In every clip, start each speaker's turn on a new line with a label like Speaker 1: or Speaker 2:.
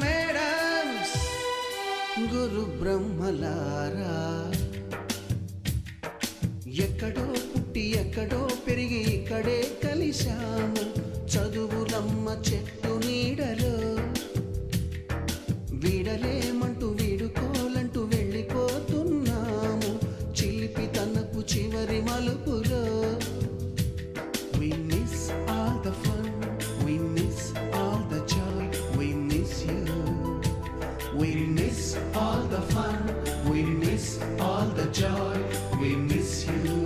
Speaker 1: Madams గురు బ్రహ్మలారా, ఎక్కడో పుట్టి ఎక్కడో పెరిగి ఇక్కడే కలిశాము చదువులమ్మ చెట్టు నీడలో. వీడలేమంటూ వీడుకోలంటూ వెళ్ళిపోతున్నాము చిలిపి తనపు చివరి మలుపులో. We miss all the fun, we miss all the joy, we miss you. We miss all the fun, we miss all the joy, we miss you.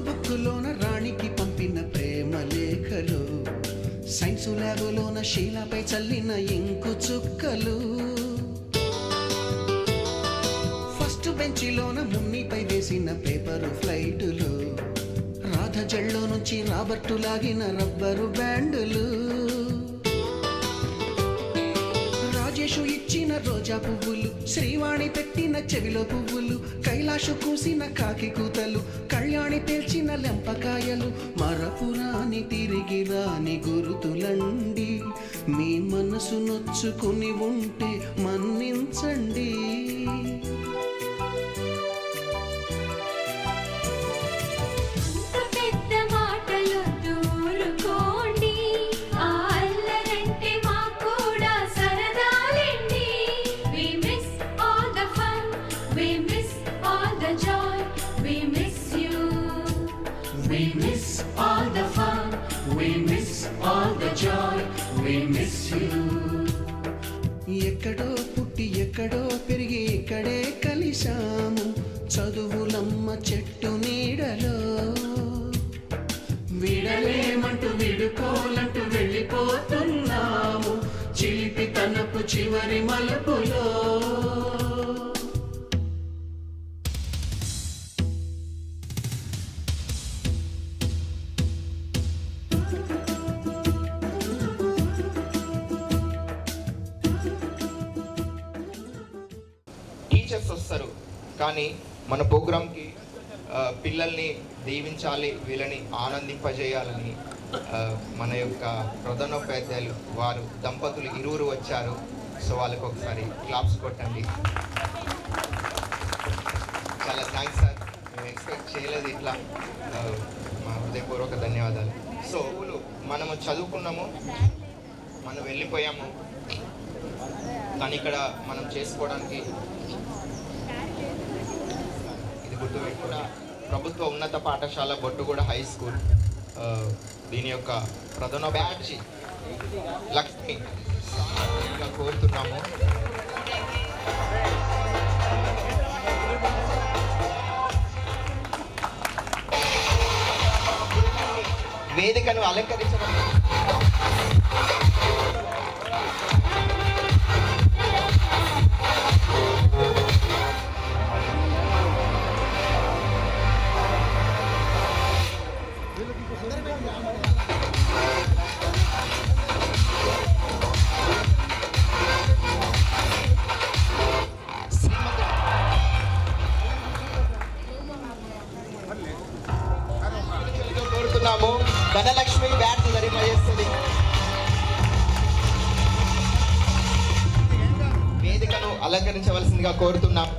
Speaker 1: బుక్కులోన రాణికి పంపిన ప్రేమ లేఖలు, సైన్సు ల్యాబులోన శీలపై చల్లిన ఇంకు చుక్కలు, ఫస్ట్ బెంచిలోన మున్నిపై వేసిన పేపరు ఫ్లైటులు, రాధ జల్లో నుంచి రాబర్టు లాగిన rubber బ్యాండులు, Rajesh ఇచ్చిన రోజా పువ్వులు, శ్రీవాణి పెట్టిన చెవిలో పువ్వులు, కైలాషు కూసిన కాకి కూతలు, కళ్యాణి పేల్చిన లెంపకాయలు, మరపురాని తిరిగి రాని గురుతులండి. మీ మనసు నొచ్చుకుని ఉంటే మన్నించండి.
Speaker 2: We miss all the fun, we miss all the joy, we miss you.
Speaker 1: ఎక్కడో పుట్టి ఎక్కడో పెరిగి ఇక్కడే కలిశాము చదువులమ్మ చెట్టు నీడలో. వీడలేమంటూ వీడుకోలంటూ వెళ్ళిపోతున్నాము చిలిపి తనపు చివరి మలుపులో.
Speaker 3: టీచర్స్ వస్తారు కానీ మన ప్రోగ్రామ్కి పిల్లల్ని దీవించాలి, వీళ్ళని ఆనందింపజేయాలని మన యొక్క ప్రధానోపాధ్యాయులు వారు దంపతులు ఇరువురు వచ్చారు. సో వాళ్ళకి ఒకసారి క్లాప్స్ కొట్టండి. చాలా థ్యాంక్స్ సార్, మేము ఎక్స్పెక్ట్ చేయలేదు ఇట్లా. మా హృదయపూర్వక ధన్యవాదాలు. సో మనము చదువుకున్నాము, మనం వెళ్ళిపోయాము, కానీ ఇక్కడ మనం చేసుకోవడానికి ఇది గుర్తుపెట్టుకున్న ప్రభుత్వ ఉన్నత పాఠశాల బొట్టుగూడ హై స్కూల్, దీని యొక్క ప్రధాన బ్యాడ్జి లక్ష్మి కోరుతున్నాము. వేదికను అలంకరించడం కోరుతున్నాము. ధనలక్ష్మి బ్యాడ్జ్ ధరింపజేస్తుంది. వేదికను అలంకరించవలసిందిగా కోరుతున్నాం.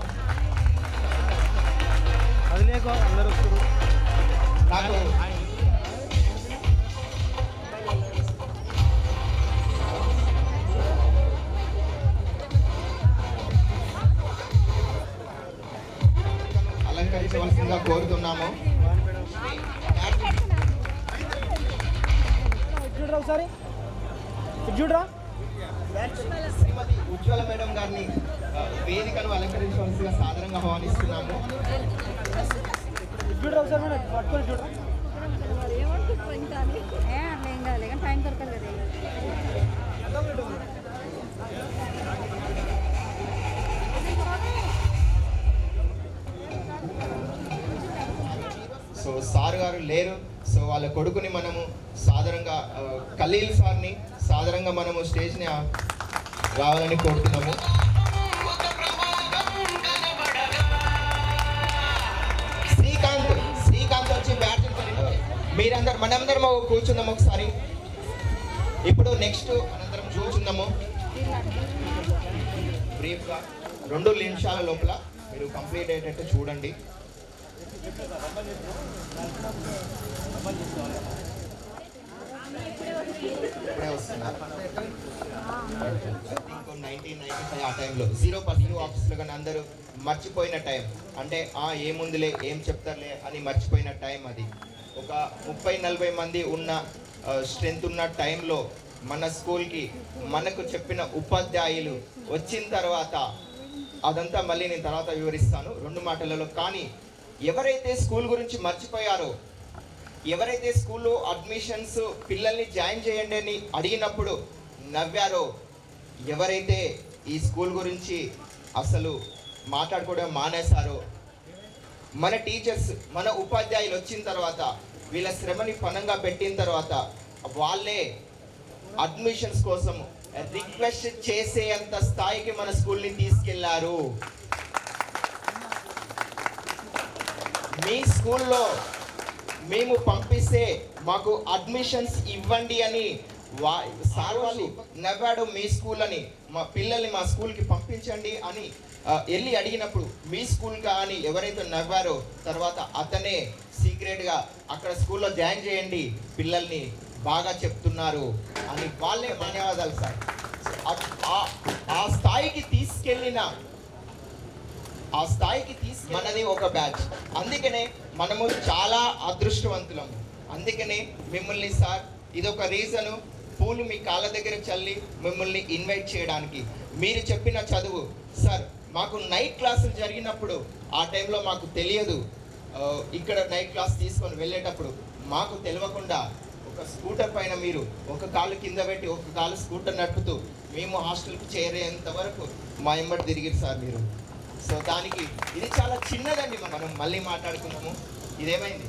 Speaker 3: నాకు అలంకరించవలసిందిగా కోరుతున్నాము. శ్రీమతి ఉజ్వల మేడం గారిని వేదికను అలంకరించవలసిందిగా సాదరంగా ఆహ్వానిస్తున్నాము.
Speaker 4: ఏం కాదు కానీ టైం దొరకదు కదా.
Speaker 3: సో సార్ గారు లేరు. సో వాళ్ళ కొడుకుని మనము సాధారణంగా ఖలీల్ సార్ని సాధారణంగా మనము స్టేజ్ని రావాలని కోరుతున్నాము. శ్రీకాంత్ వచ్చి బ్యాటింగ్ మీరందరూ మనందరం కూర్చుందాము ఒకసారి. ఇప్పుడు నెక్స్ట్ మనందరం కూర్చుందాము. బ్రీఫ్గా 2 నిమిషాల లోపల మీరు కంప్లీట్ అయ్యేటట్టు చూడండి. ఇప్పుడే వస్తున్నారు. 1995 ఆ టైంలో 0% ఆఫీస్లో కానీ అందరూ మర్చిపోయిన టైం. అంటే ఏముందిలే ఏం చెప్తారులే అని మర్చిపోయిన టైం అది. ఒక 30-40 మంది ఉన్న స్ట్రెంత్ ఉన్న టైంలో మన స్కూల్కి మనకు చెప్పిన ఉపాధ్యాయులు వచ్చిన తర్వాత అదంతా మళ్ళీ నేను తర్వాత వివరిస్తాను 2 మాటలలో. కానీ ఎవరైతే స్కూల్ గురించి మర్చిపోయారో, ఎవరైతే స్కూల్లో అడ్మిషన్స్ పిల్లల్ని జాయిన్ చేయండి అని అడిగినప్పుడు నవ్వారో, ఎవరైతే ఈ స్కూల్ గురించి అసలు మాట్లాడుకోవడం మానేశారో, మన టీచర్స్ మన ఉపాధ్యాయులు వచ్చిన తర్వాత వీళ్ళ శ్రమని పనంగా పెట్టిన తర్వాత వాళ్ళే అడ్మిషన్స్ కోసం రిక్వెస్ట్ చేసేంత స్థాయికి మన స్కూల్ని తీసుకెళ్లారు. మీ స్కూల్లో మేము పంపిస్తే మాకు అడ్మిషన్స్ ఇవ్వండి అని సార్ వాళ్ళు నవ్వాడు. మీ స్కూల్ అని మా పిల్లల్ని మా స్కూల్కి పంపించండి అని వెళ్ళి అడిగినప్పుడు మీ స్కూల్గా అని ఎవరైతే నవ్వారో తర్వాత అతనే సీక్రెట్గా అక్కడ స్కూల్లో జాయిన్ చేయండి పిల్లల్ని బాగా చెప్తున్నారు అని వాళ్ళే ధన్యవాదాలు సార్. ఆ స్థాయికి తీసుకెళ్ళిన మనది ఒక బ్యాచ్. అందుకనే మనము చాలా అదృష్టవంతులము. అందుకనే మిమ్మల్ని సార్ ఇదొక రీజను పూలు మీ కాళ్ళ దగ్గర చల్లి మిమ్మల్ని ఇన్వైట్ చేయడానికి. మీరు చెప్పిన చదువు సార్ మాకు నైట్ క్లాసులు జరిగినప్పుడు ఆ టైంలో మాకు తెలియదు. ఇక్కడ నైట్ క్లాస్ తీసుకొని వెళ్ళేటప్పుడు మాకు తెలియకుండా ఒక స్కూటర్ పైన మీరు ఒక కాలు కింద పెట్టి ఒక కాలు స్కూటర్ నడుపుతూ మేము హాస్టల్కి చేరేంత వరకు మా ఎంబడి తిరిగిరు సార్ మీరు. సో దానికి ఇది చాలా చిన్నదండి. మనం మళ్ళీ మాట్లాడుకున్నాము. ఇదేమైంది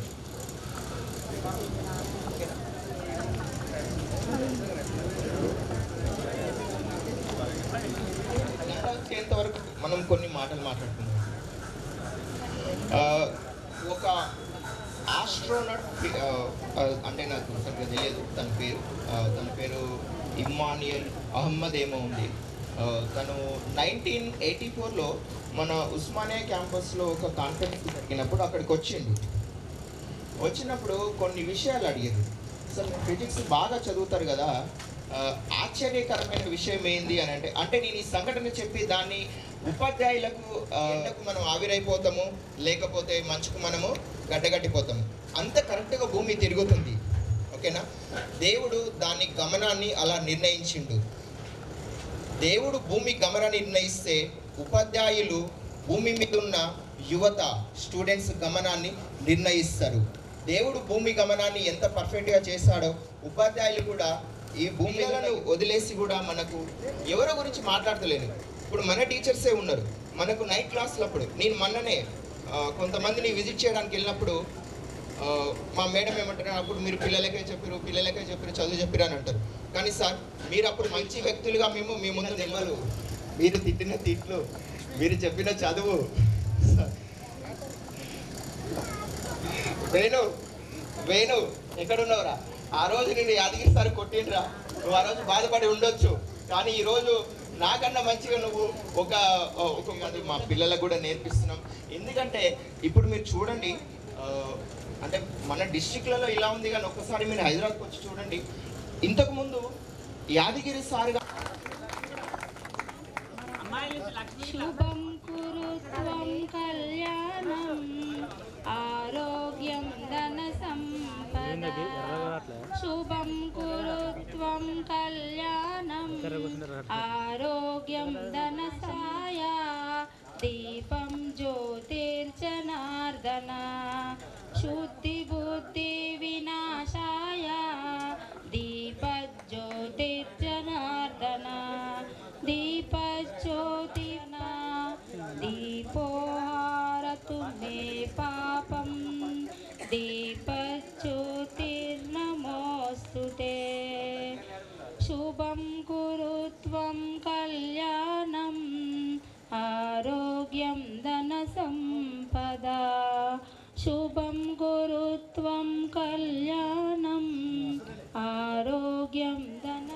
Speaker 3: వరకు మనం కొన్ని మాటలు మాట్లాడుకున్నాం. ఒక ఆస్ట్రోనట్ అంటే నాకు సరిగ్గా తెలియదు తన పేరు ఇమ్మానియల్ అహ్మద్ ఏమో ఉంది. తను 1984లో మన ఉస్మానియా క్యాంపస్లో ఒక కాన్ఫరెన్స్ జరిగినప్పుడు అక్కడికి వచ్చినప్పుడు కొన్ని విషయాలు అడిగేది. అసలు మీరు ఫిజిక్స్ బాగా చదువుతారు కదా, ఆశ్చర్యకరమైన విషయం ఏంది అని అంటే నేను ఈ సంఘటన చెప్పి దాన్ని ఉపాధ్యాయులకు ఎండకు మనం ఆవిరైపోతాము, లేకపోతే మంచుకు మనము గడ్డగట్టిపోతాము. అంత కరెక్ట్గా భూమి తిరుగుతుంది. ఓకేనా? దేవుడు దాని గమనాన్ని అలా నిర్ణయించిండు. దేవుడు భూమి గమనాన్ని నిర్ణయిస్తే ఉపాధ్యాయులు భూమి మీద ఉన్న యువత స్టూడెంట్స్ గమనాన్ని నిర్ణయిస్తారు. దేవుడు భూమి గమనాన్ని ఎంత పర్ఫెక్ట్గా చేశాడో ఉపాధ్యాయులు కూడా ఈ భూమిలను వదిలేసి కూడా మనకు ఎవరో గురించి మాట్లాడతలేను. ఇప్పుడు మన టీచర్సే ఉన్నారు. మనకు నైట్ క్లాసులప్పుడు నేను మొన్ననే కొంతమందిని విజిట్ చేయడానికి వెళ్ళినప్పుడు మా మేడం ఏమంటారు, అప్పుడు మీరు పిల్లలకే చెప్పారు చదువు చెప్పారు అని అంటారు. కానీ సార్ మీరు అప్పుడు మంచి వ్యక్తులుగా మేము మీ ముందు నిలవరు. మీరు తిట్టిన తిట్లు, మీరు చెప్పిన చదువు. వేణు ఎక్కడున్నావురా? ఆ రోజు నేను యాదగిరి సార్ కొట్టిండ్రా, నువ్వు ఆ రోజు బాధపడి ఉండొచ్చు. కానీ ఈరోజు నాకన్నా మంచిగా నువ్వు ఒక మా పిల్లలకు కూడా నేర్పిస్తున్నాం. ఎందుకంటే ఇప్పుడు మీరు చూడండి, అంటే మన డిస్ట్రిక్ట్లలో ఇలా ఉంది, కానీ ఒక్కసారి మీరు హైదరాబాద్కి వచ్చి చూడండి. ఇంతకుముందు యాదగిరి సార్గా
Speaker 4: శుభం కురుత్వం కళ్యాణం ఆరోగ్యం ధన సంపద. శుభం కురుత్వం కళ్యాణం ఆరోగ్యం ధన సాయ దీపం జ్యోతిర్జనార్దన शुद्धि बुद्धि विनाशाय दीपज्योतिर्जनार्दन दीपज्योतिर्ना दीपोहारतु मे पापं दीपज्योतिर्नमोऽस्तुते शुभं कुरु त्वं कल्याणम् आरोग्यं धनसम्पदा शुभं कुरु त्वं कल्याणम् आरोग्यं धन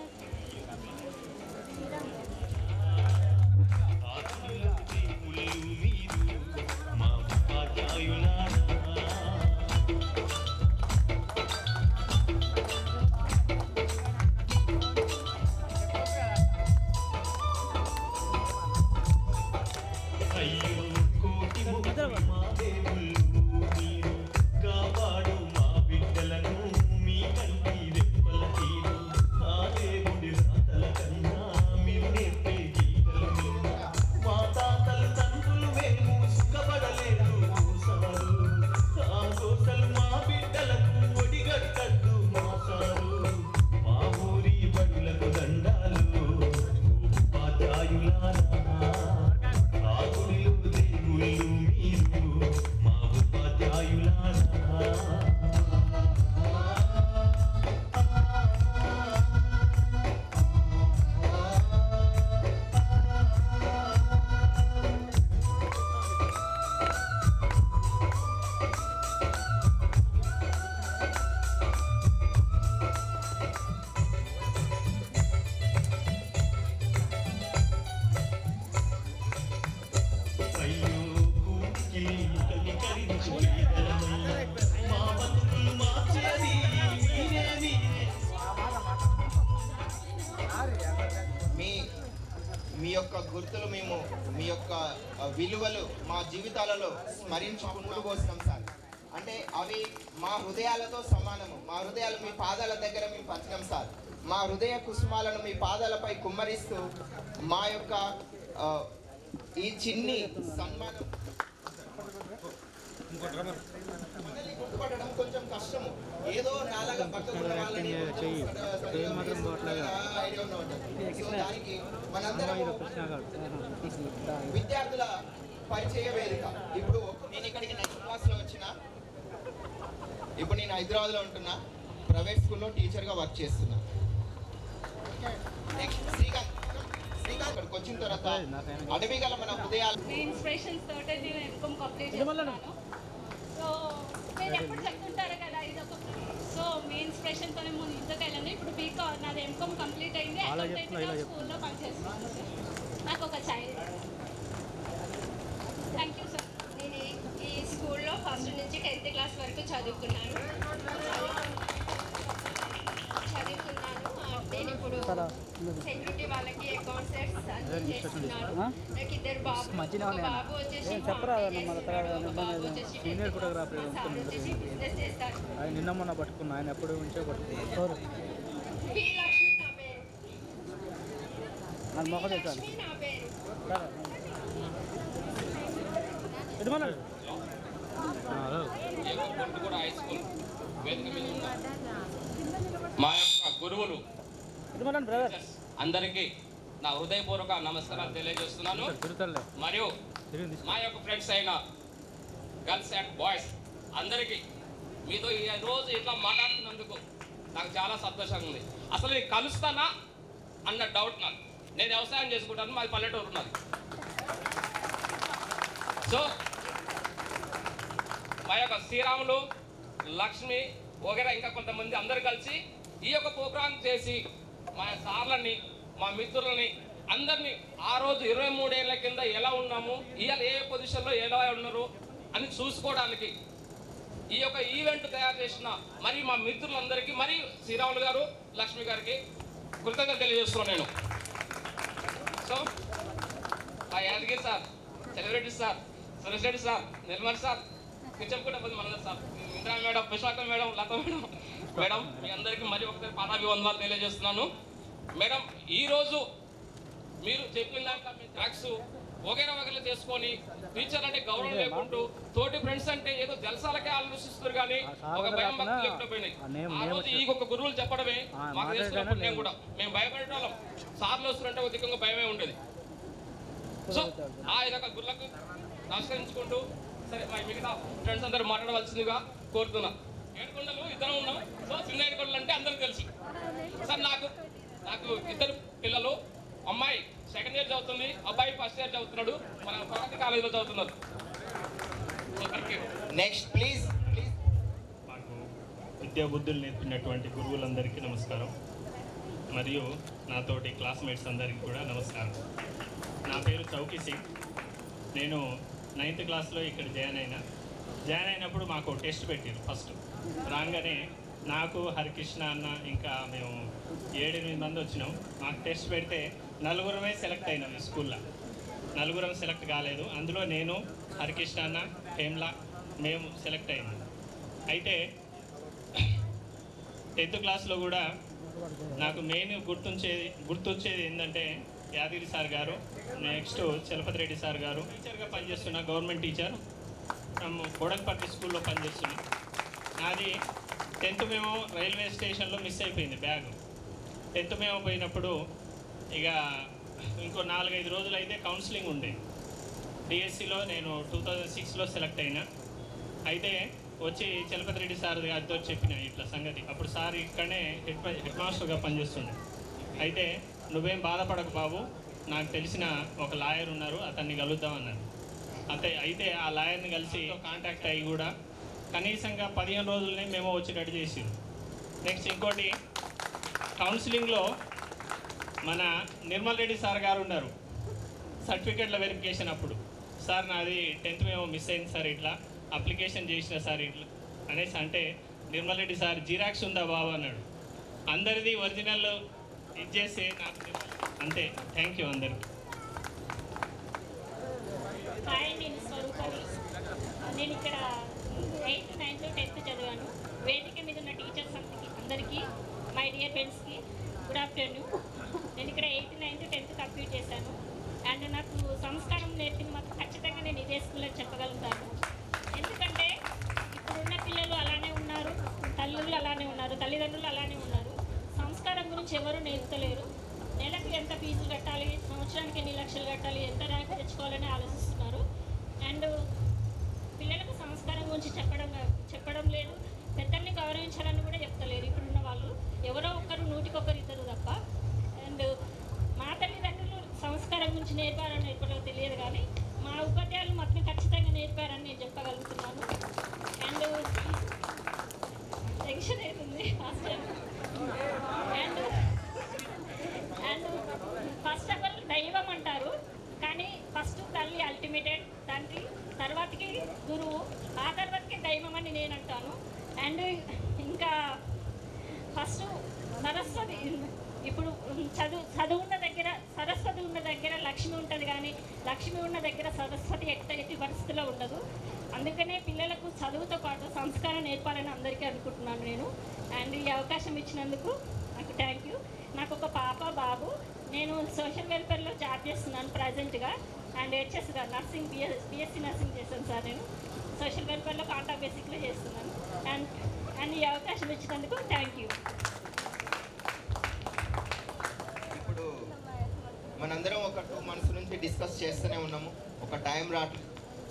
Speaker 3: మీ యొక్క గుర్తులు మేము మీ యొక్క విలువలు మా జీవితాలలో స్మరించుకుంటూ పోస్తాం సార్. అంటే అవి మా హృదయాలతో సమానము. మా హృదయాలు మీ పాదాల దగ్గర మేము పంచడం సార్. మా హృదయ కుసుమాలను మీ పాదాలపై కుమ్మరిస్తూ మా యొక్క ఈ చిన్ని సన్మానం గుర్తుపట్టడం కొంచెం కష్టము. ఏదో నాలాగా పక్కన దానికి మనందరం విద్యార్థుల పరిచయ వేదిక. ఇప్పుడు నేను ఇక్కడికి 9th క్లాస్లో వచ్చిన, ఇప్పుడు నేను హైదరాబాద్లో ఉంటున్నా, ప్రైవేట్ స్కూల్లో టీచర్గా వర్క్ చేస్తున్నా. నెక్స్ట్ శ్రీకాంత్ ఇక్కడికి వచ్చిన తర్వాత అడవి గల మన హృదయాలు
Speaker 4: ఇన్స్పిరేషన్స్ తోటే నేను ఎంకామ్ కంప్లీట్ చేస్తున్నాను. సో నేను ఎప్పుడు చెప్తుంటారు కదా ఇదొక, సో మీ ఇన్స్పిరేషన్తోనే ముందు ఇంతకెళ్ళాను. ఇప్పుడు బీకామ్ నాది ఎంకామ్ కంప్లీట్ అయింది. స్కూల్లో పనిచేస్తున్నాను. నాకు ఒక చైల్డ్. Thank you sir.
Speaker 5: నేను ఈ స్కూల్లో ఫస్ట్ నుంచి 10th క్లాస్ వరకు చదువుకున్నాను. నేను ఇప్పుడు సెక్యూరిటీ వాళ్ళకి అకౌంట్స్ చేస్తున్నాను. నాకు 2 బాబు, బాబు వచ్చేసి బిజినెస్ చేస్తాడు.
Speaker 6: నిన్న మొన్న పట్టుకున్నా, ఆయన ఎప్పుడు ఉంచే పట్టుకున్నాను.
Speaker 5: లక్ష్మి నా పేరు.
Speaker 7: మా యొక్క గురువులు అందరికీ నా హృదయపూర్వక నమస్కారాలు తెలియజేస్తున్నాను. మరియు మా యొక్క ఫ్రెండ్స్ అయిన గర్ల్స్ అండ్ బాయ్స్ అందరికీ మీతో ఈ రోజు ఇట్లా మాట్లాడుతున్నందుకు నాకు చాలా సంతోషంగా ఉంది. అసలు నేను కలుస్తానా అన్న డౌట్ నాకు. నేను వ్యవసాయం చేసుకుంటాను, మాది పల్లెటూరు ఉన్నది. సో మా యొక్క శ్రీరాములు, లక్ష్మి వగేరా ఇంకా కొంతమంది అందరు కలిసి ఈ యొక్క ప్రోగ్రాం చేసి మా సార్లని, మా మిత్రులని అందరినీ ఆ రోజు 23 ఏళ్ల కింద ఎలా ఉన్నాము, ఇవాళ ఏ పొజిషన్లో ఎలా ఉన్నారు అని చూసుకోవడానికి ఈ యొక్క ఈవెంట్ తయారు చేసిన మరి మా మిత్రులందరికీ, మరి శ్రీరాములు గారు, లక్ష్మి గారికి కృతజ్ఞతలు తెలియజేస్తున్నాను నేను. సో మా Yadagiri sir, celebrity sir, Suresh Reddy sir, Nirmal sir, చెప్పుకుంటే మన sir, Indra madam, Visakha madam, Lata madam మీ అందరికీ మరి ఒకసారి పాదాభివందనాలు తెలియజేస్తున్నాను. మేడం ఈరోజు మీరు చెప్పిన దాంట్లో మీ ట్రాక్స్ వగేరా వగేరా చేసుకొని టీచర్ అంటే గౌరవం లేకుంటూ తోటి ఫ్రెండ్స్ అంటే ఏదో జలసాలకే ఆలోచిస్తారు కానీ ఒక భయం భక్తి లేకపోయినాయి. ఆ రోజు ఈ ఒక గురువులు చెప్పడమే మాకు తెలిసిన పుణ్యం కూడా. మేము భయపడేటోళ్ళం, సార్లు వస్తుంటే అధికంగా భయమే ఉండేది. సో ఆ విధంగా గురులకు నమస్కరించుకుంటూ సరే మా మిగతా ఫ్రెండ్స్ అందరూ మాట్లాడవలసిందిగా కోరుతున్నా. ఏడుకొండలు ఇద్దరం ఉన్నాం. సో చిన్న ఏడుకొండలు అంటే అందరికి తెలుసు. సార్ నాకు ఇద్దరు పిల్లలు, అమ్మాయి సెకండ్ ఇయర్ చదువుతుంది, అబ్బాయి ఫస్ట్ ఇయర్ చదువుతున్నాడు, మన ప్రగతి కాలేజీలో చదువుతున్నారు.
Speaker 3: Next please.
Speaker 8: మాకు విద్యా బుద్ధులు నేర్పినటువంటి గురువులందరికీ నమస్కారం, మరియు నాతోటి క్లాస్మేట్స్ అందరికీ కూడా నమస్కారం. నా పేరు చౌకీ సింగ్. నేను 9th క్లాస్లో ఇక్కడ జాయిన్ అయినప్పుడు మాకు టెస్ట్ పెట్టారు. ఫస్ట్ రాగానే నాకు, హరికృష్ణ అన్న, ఇంకా మేము 7-8 మంది వచ్చినాం. మాకు టెస్ట్ పెడితే 4 సెలెక్ట్ అయినాం. ఈ స్కూల్లో 4 సెలెక్ట్ కాలేదు. అందులో నేను, హరికృష్ణ అన్న, హేమ్లా మేము సెలెక్ట్ అయినాం. అయితే 10th క్లాస్లో కూడా నాకు మెయిన్ గుర్తొచ్చేది ఏంటంటే యాదగిరి సార్ గారు, నెక్స్ట్ చలపతి రెడ్డి సార్ గారు. టీచర్గా పనిచేస్తున్న గవర్నమెంట్ టీచర్, బోడల్పల్లి స్కూల్లో పనిచేస్తున్నాం. నాది 10th మేము రైల్వే స్టేషన్లో మిస్ అయిపోయింది బ్యాగ్. 10th మేము పోయినప్పుడు ఇక ఇంకో 4-5 రోజులు అయితే కౌన్సిలింగ్ ఉండే. డిఎస్సిలో నేను 2006లో సెలెక్ట్ అయినా. అయితే వచ్చి చలపతి రెడ్డి సార్ గారితో చెప్పిన ఇట్లా సంగతి. అప్పుడు సార్ ఇక్కడనే హెడ్ మాస్టర్గా పనిచేస్తుండే. అయితే నువ్వేం బాధపడకు బాబు, నాకు తెలిసిన ఒక లాయర్ ఉన్నారు, అతన్ని కలుద్దాం అన్నారు. అయితే ఆ లాయర్ని కలిసి కాంటాక్ట్ అయ్యి కూడా కనీసంగా 15 రోజులనే మేము వచ్చేటట్టు చేసారు. నెక్స్ట్ ఇంకోటి, కౌన్సిలింగ్లో మన నిర్మల్ రెడ్డి సార్ గారు ఉన్నారు. సర్టిఫికెట్ల వెరిఫికేషన్ అప్పుడు, సార్ నాది 10th మేము మిస్ అయింది సార్, ఇట్లా అప్లికేషన్ చేసిన సార్ ఇట్లా అనేసి అంటే నిర్మల్ రెడ్డి సార్ జిరాక్స్ ఉందా బాబు అన్నాడు. అందరిది ఒరిజినల్ ఇచ్చేసి నాకు అంతే. థ్యాంక్ యూ అందరికీ.
Speaker 4: హాయ్, నేను స్వరూపని. నేను ఇక్కడ 8th, 9th, 10th చదివాను. వేదిక మీద ఉన్న టీచర్స్ అందరికీ, మై డియర్ ఫ్రెండ్స్కి గుడ్ ఆఫ్టర్నూన్. నేను ఇక్కడ 8th, 9th, 10th కంప్లీట్ చేశాను. అండ్ నాకు సంస్కారం నేర్పింది మాత్రం ఖచ్చితంగా నేను ఇదే స్కూల్లో చెప్పగలుగుతాను. ఎందుకంటే ఇప్పుడున్న పిల్లలు అలానే ఉన్నారు, తల్లులు అలానే ఉన్నారు, తల్లిదండ్రులు అలానే ఉన్నారు. సంస్కారం గురించి ఎవరు నేర్పుతలేరు. నెలకు ఎంత ఫీజులు కట్టాలి, సంవత్సరానికి ఎన్ని లక్షలు కట్టాలి, ఎంత ర్యాంక్ తెచ్చుకోవాలని ఆలోచిస్తున్నారు. అండ్ పిల్లలకు సంస్కారం గురించి చెప్పడం లేదు. పెద్దల్ని గౌరవించాలని కూడా చెప్తలేరు ఇప్పుడున్న వాళ్ళు. ఎవరో ఒకరు, 100కి 1 తప్ప. అండ్ మా తల్లిదండ్రులు సంస్కారం గురించి నేర్పారని ఎప్పుడో తెలియదు, కానీ మా ఉపాధ్యాయులు మాత్రం ఖచ్చితంగా నేర్పారని నేను చెప్పగలుగుతున్నాను. అండ్ టెన్షన్ అవుతుంది first time. And first of all దైవం అంటారు, కానీ ఫస్ట్ తల్లి అల్టిమేటెడ్, తండ్రి తర్వాతకి గురువు, ఆ తర్వాతకి దైవం అని నేను అంటాను. అండ్ ఇంకా ఫస్ట్ సరస్వతి. ఇప్పుడు చదువు ఉన్న దగ్గర, సరస్వతి ఉన్న దగ్గర లక్ష్మి ఉంటుంది, కానీ లక్ష్మి ఉన్న దగ్గర సరస్వతి ఎట్టి పరిస్థితిలో ఉండదు. అందుకనే పిల్లలకు చదువుతో పాటు సంస్కారం నేర్పాలని అందరికీ అనుకుంటున్నాను నేను. అండ్ ఈ అవకాశం ఇచ్చినందుకు నాకు థ్యాంక్ యూ. నాకు ఒక పాప, బాబు. నేను సోషల్ వెల్ఫేర్లో జాబ్ చేస్తున్నాను ప్రజెంట్గా. అండ్ హెచ్ఎస్గా నర్సింగ్, బిఎస్సీ నర్సింగ్ చేశాను సార్. నేను సోషల్ వెల్ఫేర్లో కాంటాక్ట్ బేసిక్లో చేస్తున్నాను. అండ్ ఈ అవకాశం ఇచ్చినందుకు థ్యాంక్ యూ.
Speaker 3: ఇప్పుడు మనందరం ఒక 2 months నుంచి డిస్కస్ చేస్తూనే ఉన్నాము. ఒక టైం రావట్లేదు.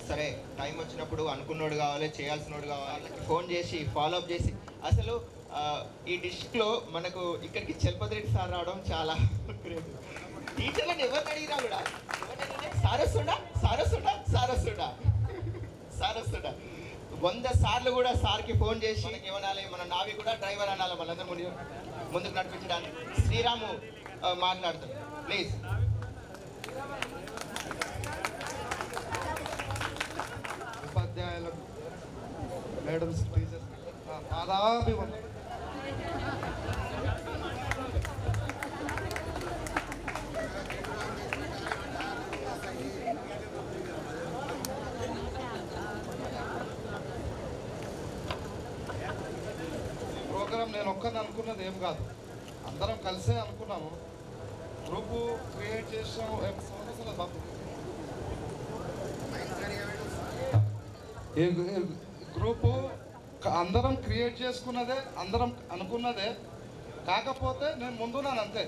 Speaker 3: సరే, టైం వచ్చినప్పుడు అనుకున్నోడు కావాలి, చేయాల్సినోడు కావాలి, ఫోన్ చేసి ఫాలోఅప్ చేసి. అసలు ఈ డిస్ట్రిక్ట్లో మనకు ఇక్కడికి చలపతి రెడ్డి సార్ రావడం చాలా గ్రేట్. టీచర్లను ఎవరిని అడిగినా కూడా సారస్తుడా 100 సార్లు కూడా సార్కి ఫోన్ చేసి మనకి ఏమనాలి, మన నావి కూడా డ్రైవర్ అనాలి, మనందరూ ముందుకు నడిపించడానికి. శ్రీరాము మాట్లాడుతాడు, ప్లీజ్.
Speaker 9: ఉపాధ్యాయులకు, మేడమ్స్, టీచర్స్ పాదాభివందనం. ప్రోగ్రాం నేను ఒక్కరిని అనుకున్నది ఏం కాదు, అందరం కలిసే అనుకున్నాము. గ్రూపు క్రియేట్ చేసాము. ఈ గ్రూపు అందరం క్రియేట్ చేసుకున్నదే, అందరం అనుకున్నదే. కాకపోతే నేను ముందున్నాను అంతే.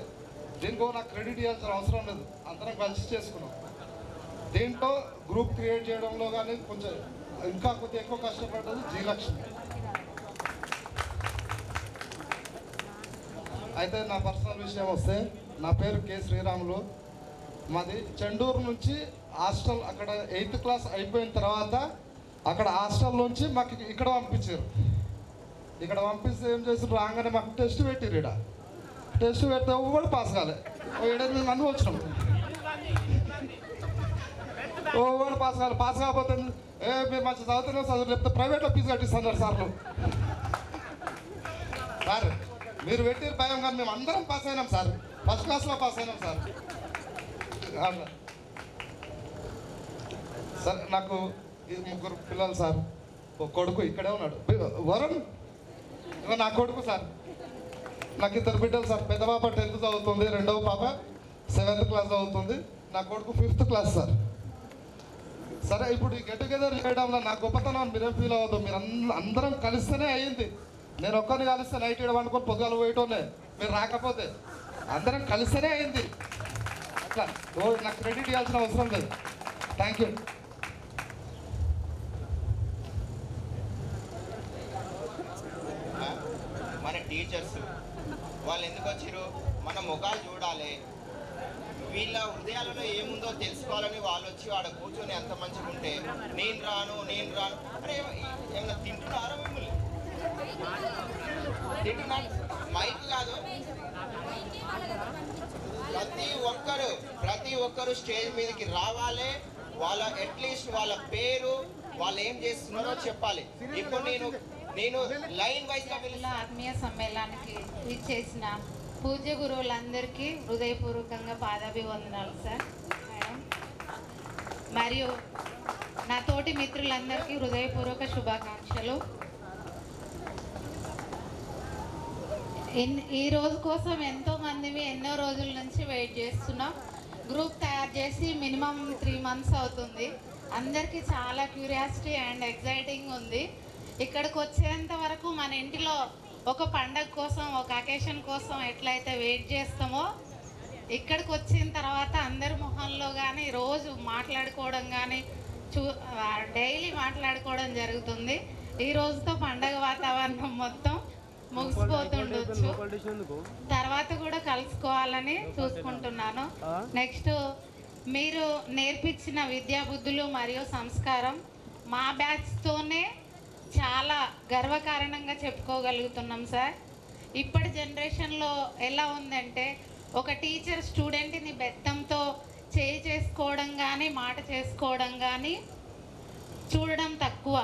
Speaker 9: దీనికో నాకు క్రెడిట్ ఇవ్వాల్సిన అవసరం లేదు, అందరం కలిసి చేసుకున్నాం. దీంట్లో గ్రూప్ క్రియేట్ చేయడంలో కానీ కొంచెం ఇంకా కొద్దిగా ఎక్కువ కష్టపడ్డది జీలక్ష్మి. అయితే నా పర్సనల్ విషయం వస్తే, నా పేరు కె శ్రీరాములు. మాది చెండూరు నుంచి హాస్టల్, అక్కడ 8th క్లాస్ అయిపోయిన తర్వాత అక్కడ హాస్టల్ నుంచి మాకు ఇక్కడ పంపించారు. ఇక్కడ పంపిస్తే ఏం చేసారు, రాగానే మాకు టెస్ట్ పెట్టిరు. ఇక్కడ టెస్ట్ పెడితే కూడా పాస్ కాలే. 7-8 మంది వచ్చినాం, కూడా పాస్ కాలే. పాస్ కాకపోతే మీరు మంచి చదువుతున్నా చదువు, లేకపోతే ప్రైవేట్లో ఫీజు కట్టిస్తున్నారు సార్లు. సార్ మీరు పెట్టిరు భయం, కానీ మేము అందరం పాస్ అయినాం సార్. ఫస్ట్ క్లాస్లో పాస్ అయినాం సార్. సార్ నాకు 3 పిల్లలు సార్. ఒక కొడుకు ఇక్కడే ఉన్నాడు, వరుణ్. ఇక నా కొడుకు సార్. నాకు 2 బిడ్డలు సార్. పెద్ద పాప 10th చదువుతుంది, రెండవ పాప 7th క్లాస్ చదువుతుంది, నా కొడుకు 5th క్లాస్ సార్. సరే, ఇప్పుడు ఈ గెట్ టుగెదర్ చేయడంలో నా గొప్పతనం మీరేం ఫీల్ అవ్వద్దు. మీరు అందరం కలిస్తేనే అయ్యింది. నేను ఒక్కరిని కలిస్తే నైట్ ఇక్కడ వండుకొని పొద్దుగాలు పోయటోనే, మీరు రాకపోతే. అందరం కలిస్తేనే అయింది. అట్లా నాకు క్రెడిట్ ఇవ్వాల్సిన అవసరం లేదు. Thank you.
Speaker 3: మన టీచర్స్ వాళ్ళు ఎందుకు వచ్చారు, మన ముఖాలు చూడాలి, వీళ్ళ హృదయాలలో ఏముందో తెలుసుకోవాలని వాళ్ళు వచ్చి ఆడ కూర్చొని ఎంత మంచిగా ఉంటే, నేను రాను అరే ఏమన్నా తింటున్నారా మిమ్మల్ని? తింటున్నాను, మైక్ కాదు. ప్రతి ఒక్కరు స్టేజ్ మీదకి రావాలి. వాళ్ళ అట్లీస్ట్ వాళ్ళ పేరు, వాళ్ళు ఏం చేస్తున్నారో చెప్పాలి. ఇప్పుడు నేను లైన్ వైజ్ గా
Speaker 10: ఆత్మీయ సమ్మేళనానికి ఇచ్చేసిన పూజ్య గురువులందరికీ హృదయపూర్వకంగా పాదాభివందనాలు సార్ మేడం. మరియు నా తోటి మిత్రులందరికీ హృదయపూర్వక శుభాకాంక్షలు. ఈ రోజు కోసం ఎంతోమందివి ఎన్నో రోజుల నుంచి వెయిట్ చేస్తున్నాం. గ్రూప్ తయారు చేసి మినిమం 3 months అవుతుంది. అందరికీ చాలా క్యూరియాసిటీ అండ్ ఎక్సైటింగ్ ఉంది. ఇక్కడికి వచ్చేంత వరకు మన ఇంటిలో ఒక పండగ కోసం, ఒక అకేషన్ కోసం ఎట్లయితే వెయిట్ చేస్తామో, ఇక్కడికి వచ్చిన తర్వాత అందరి మొహంలో కానీ రోజు మాట్లాడుకోవడం కానీ డైలీ మాట్లాడుకోవడం జరుగుతుంది. ఈ రోజుతో పండగ వాతావరణం మొత్తం ముగిసిపోతుండొచ్చు. తర్వాత కూడా కలుసుకోవాలని చూసుకుంటున్నాను. నెక్స్ట్, మీరు నేర్పించిన విద్యాబుద్ధులు మరియు సంస్కారం మా బ్యాచ్తోనే చాలా గర్వకారణంగా చెప్పుకోగలుగుతున్నాం సార్. ఇప్పటి జనరేషన్లో ఎలా ఉందంటే, ఒక టీచర్ స్టూడెంట్ని బెత్తంతో చేసుకోవడం కానీ మాట చేసుకోవడం కానీ చూడడం తక్కువ.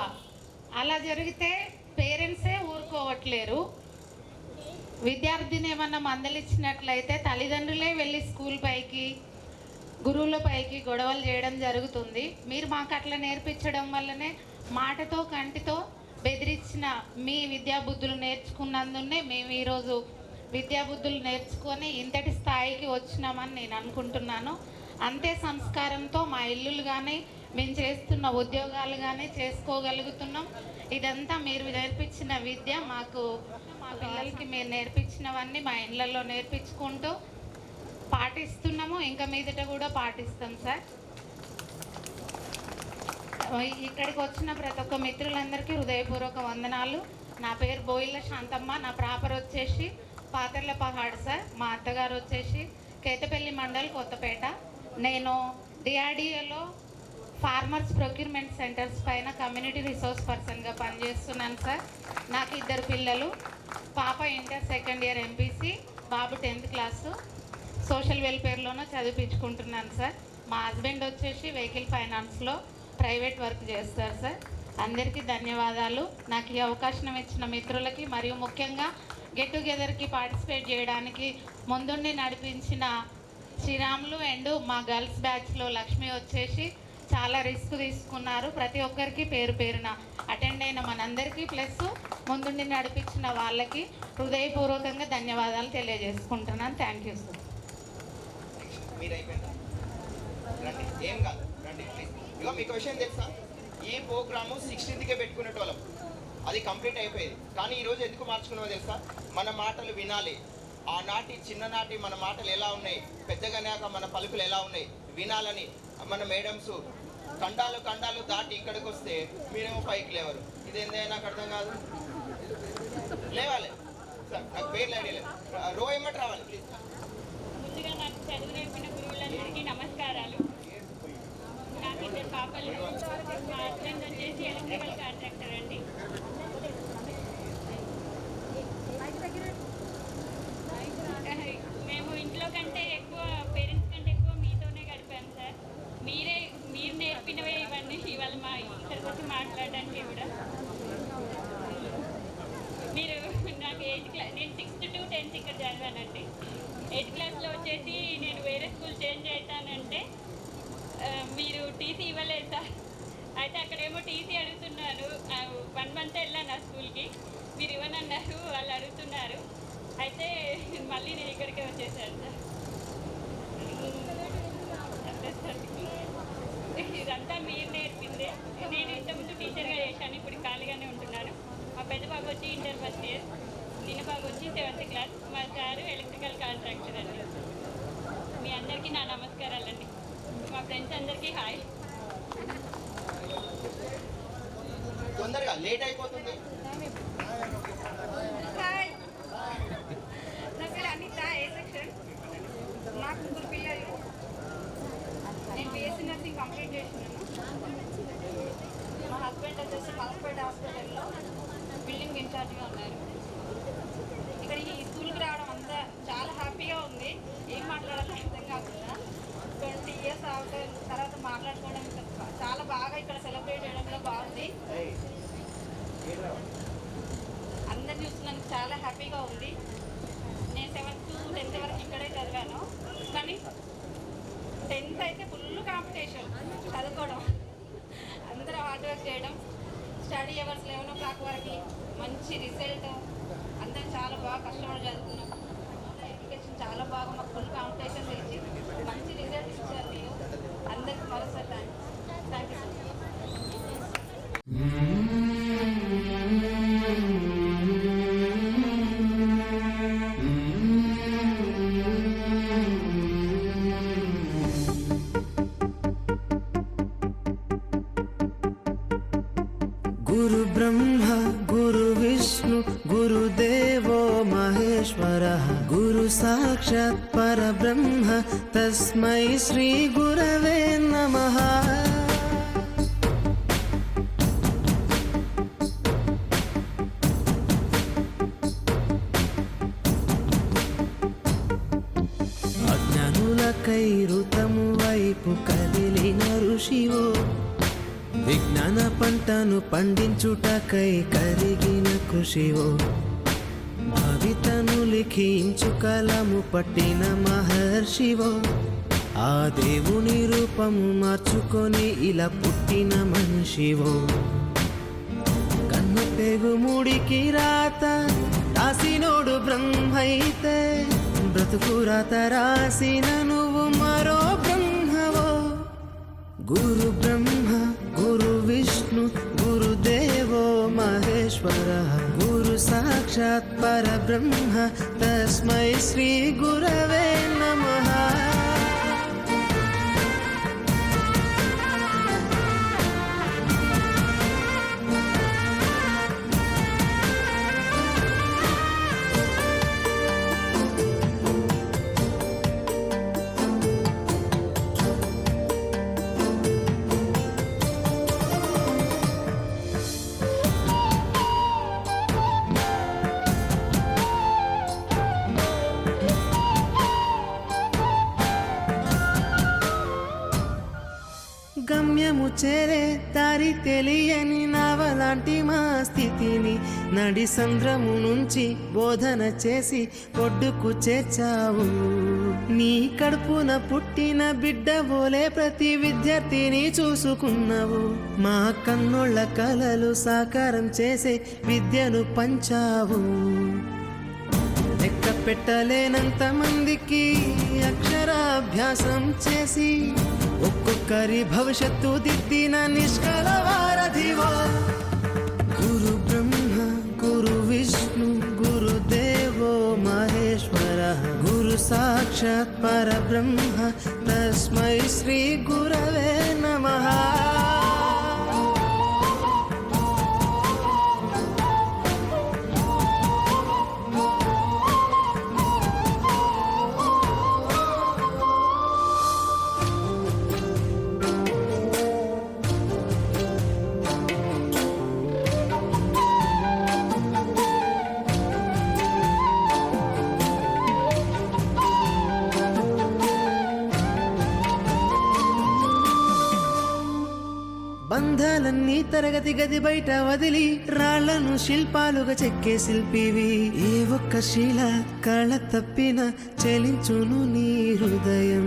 Speaker 10: అలా జరిగితే పేరెంట్సే ఊరుకోవట్లేరు. విద్యార్థిని ఏమన్నా మందలిచ్చినట్లయితే తల్లిదండ్రులే వెళ్ళి స్కూల్ పైకి, గురువుల పైకి గొడవలు చేయడం జరుగుతుంది. మీరు మాకు అట్లా నేర్పించడం వల్లనే మాటతో కంటితో బెదిరించిన మీ విద్యాబుద్ధులు నేర్చుకున్నందునే మేము ఈరోజు విద్యాబుద్ధులు నేర్చుకొని ఇంతటి స్థాయికి వచ్చినామని నేను అనుకుంటున్నాను. అంతే సంస్కారంతో మా ఇల్లులు కానీ, మేము చేస్తున్న ఉద్యోగాలు కానీ చేసుకోగలుగుతున్నాం. ఇదంతా మీరు నేర్పించిన విద్య. మాకు మా పిల్లలకి మీరు నేర్పించినవన్నీ మా ఇళ్ళల్లో నేర్పించుకుంటూ పాటిస్తున్నాము. ఇంకా మీదట కూడా పాటిస్తాం సార్. ఇక్కడికి వచ్చిన ప్రతి ఒక్క మిత్రులందరికీ హృదయపూర్వక వందనాలు. నా పేరు బోయిల శాంతమ్మ. నా ప్రాపర్ వచ్చేసి పాతర్లపహాడ్ సార్. మా అత్తగారు వచ్చేసి కేతపల్లి మండల్, కొత్తపేట. నేను డిఆర్డిఏలో ఫార్మర్స్ ప్రొక్యూర్మెంట్ సెంటర్స్ పైన కమ్యూనిటీ రిసోర్స్ పర్సన్గా పనిచేస్తున్నాను సార్. నాకు 2 పిల్లలు. పాప ఇంటర్ 2nd year ఎంపీసీ, బాబు 10th క్లాసు. సోషల్ వెల్ఫేర్లోనూ చదివించుకుంటున్నాను సార్. మా హస్బెండ్ వచ్చేసి వెహికల్ ఫైనాన్స్లో ప్రైవేట్ వర్క్ చేస్తారు సార్. అందరికీ ధన్యవాదాలు. నాకు ఈ అవకాశం ఇచ్చిన మిత్రులకి, మరియు ముఖ్యంగా గెట్ టుగెదర్కి పార్టిసిపేట్ చేయడానికి ముందుండి నడిపించిన శ్రీరాములు అండ్ మా గర్ల్స్ బ్యాచ్లో లక్ష్మి వచ్చేసి చాలా రిస్క్ తీసుకున్నారు. ప్రతి ఒక్కరికి పేరు పేరున అటెండ్ అయిన మనందరికీ, ప్లస్ ముందుండి నడిపించిన వాళ్ళకి హృదయపూర్వకంగా ధన్యవాదాలు తెలియజేసుకుంటున్నాను. Thank you sir.
Speaker 3: మీరు అయిపోయిందా? రండి, ఏం కాదు, రండి ప్లీజ్. ఇగో మీకు విషయం తెలుసా, ఈ ప్రోగ్రాము 16కే పెట్టుకునేటోళ్ళం, అది కంప్లీట్ అయిపోయేది. కానీ ఈరోజు ఎందుకు మార్చుకున్నామో తెలుసా? మన మాటలు వినాలి. ఆనాటి చిన్ననాటి మన మాటలు ఎలా ఉన్నాయి, పెద్దగానాక మన పలుకులు ఎలా ఉన్నాయి వినాలని మన మేడమ్స్ ఖండాలు దాటి ఇక్కడికి వస్తే మీరేమో పైకి లేవరు. ఇది ఏంటంటే నాకు అర్థం కాదు. లేవాలి సార్, నాకు పేర్లు ఐడియా లేదు. రో ఏమంటే రావాలి ప్లీజ్.
Speaker 4: ముందుగా నాకు చదువు నేర్పిన గురువులందరికీ నమస్కారాలు. నాకు ఇద్దరు పాపలు. మా హస్బెండ్ వచ్చేసి ఎలక్ట్రికల్ కాంట్రాక్టర్ అండి. మేము ఇంట్లో కంటే ఎక్కువ, పేరెంట్స్ కంటే ఎక్కువ మీతోనే గడిపాము సార్. మీరు నేర్పినవే ఇవన్నీ ఇవాళ మా ఇద్దరికి వచ్చి మాట్లాడడానికి కూడా. మీరు నాకు 8th క్లాస్, నేను 6th to 10th ఇక్కడ చదివానండి. 8th క్లాస్లో వచ్చేసి నేను వేరే స్కూల్ చేంజ్ అవుతానంటే మీరు టీసీ ఇవ్వలేదు సార్. అయితే అక్కడేమో టీసీ అడుగుతున్నాను. 1 month వెళ్ళాను ఆ స్కూల్కి, మీరు ఇవ్వనన్నారు, వాళ్ళు అడుగుతున్నారు. అయితే మళ్ళీ నేను ఇక్కడికే వచ్చేసాను సార్. ఇదంతా మీరు నేర్పిందే. నేను ఇంతకుముందు టీచర్గా చేశాను, ఇప్పుడు ఖాళీగానే ఉంటున్నాను. మా పెద్ద బాబు వచ్చి ఇంటర్ ఫస్ట్ ఇయర్, చిన్న బాబు వచ్చి 7th క్లాస్. మా సారు ఎలక్ట్రికల్ కాంట్రాక్టర్ అండి. మీ అందరికీ నా నమస్కారాలండి. మా ఫ్రెండ్స్ అందరికీ హాయ్.
Speaker 3: తొందరగా లేట్ అయిపోతుంది.
Speaker 5: హాయ్, నా పేరు అనిత, ఏ సెక్షన్. నాకు 3 పిల్లలు. నేను బీఎస్సీ నర్సింగ్ కంప్లీట్ చేసినాను. మా హస్బెండ్ వచ్చేసి మలక్పేట హాస్పిటల్లో బిల్డింగ్ ఇన్ఛార్జ్గా ఉన్నారు. ఇక్కడ ఈ స్కూల్కి రావడం అంతా చాలా హ్యాపీగా ఉంది. ఏం మాట్లాడాలో అర్థం కాకుండా 20 years అవటం తర్వాత మాట్లాడుకోవడం చాలా బాగా ఇక్కడ సెలబ్రేట్ చేయడంలో బాగుంది. అందరు చూస్తున్నందుకు చాలా హ్యాపీగా ఉంది. నేను 7th to 10th వరకు ఇక్కడే చదివాను. కానీ 10th అయితే ఫుల్ కాంపిటీషన్, చదువుకోవడం, అందరూ హార్డ్ వర్క్ చేయడం, స్టడీ అవర్స్ 11 o'clock వరకు మంచి రిజల్ట్. అందరం చాలా బాగా కష్టపడి చదువుకున్నాం. ఎడ్యుకేషన్ చాలా బాగా మాకు ఫుల్ కాంపిటీషన్ తెచ్చి మంచి రిజల్ట్ ఇచ్చారు మీరు అందరికీ. మరోసారి థ్యాంక్ యూ.
Speaker 1: గురు బ్రహ్మ గురు విష్ణు గురుదేవో మహేశ్వరః గురు సాక్షాత్ పరబ్రహ్మ తస్మై శ్రీ గురవే నమః. అజ్ఞానులకై ఋతము వైపు కదిలిన ఋషివో, విజ్ఞాన పంటను పండించుటకై కరిగిన కృషివో, భవితను లిఖించు కలము పట్టిన మహర్షివో, ఆ దేవుని రూపము మార్చుకొని ఇలా పుట్టిన మనిషివో. కన్ను పెగు ముడికి రాత రాసినోడు బ్రహ్మైతే, బ్రతుకు రాత రాసిన నువ్వు మరో బ్రహ్మవో. గురు బ్రహ్మ గురు విష్ణు గురుదేవో మహేశ్వరః గురు సాక్షాత్ పరబ్రహ్మ తస్మై శ్రీ గురవే నమః. గమ్యము చేరే దారి తెలియని నావలాంటి మా స్థితిని నడి సంద్రము నుంచి బోధన చేసి ఒడ్డుకు చేర్చావు. నీ కడుపున పుట్టిన బిడ్డ బోలే ప్రతి విద్యార్థిని చూసుకున్నావు. మా కన్నుళ్ళ కలలు సాకారం చేసే విద్యను పంచావు. లెక్క పెట్టలేనంత మందికి అక్షరాభ్యాసం చేసి ఒక్కొక్కరి భవిష్యత్తు దిద్దిన నిష్కల వారధి సాక్షాత్ పరబ్రహ్మ తస్మై శ్రీ గురవే నమః. బంధాలన్నీ తరగతి గది బయట వదిలి రాళ్లను శిల్పాలుగా చెక్కే శిల్పివి. ఏ ఒక్క శిల కళ తప్పిన చెలించును నీ హృదయం.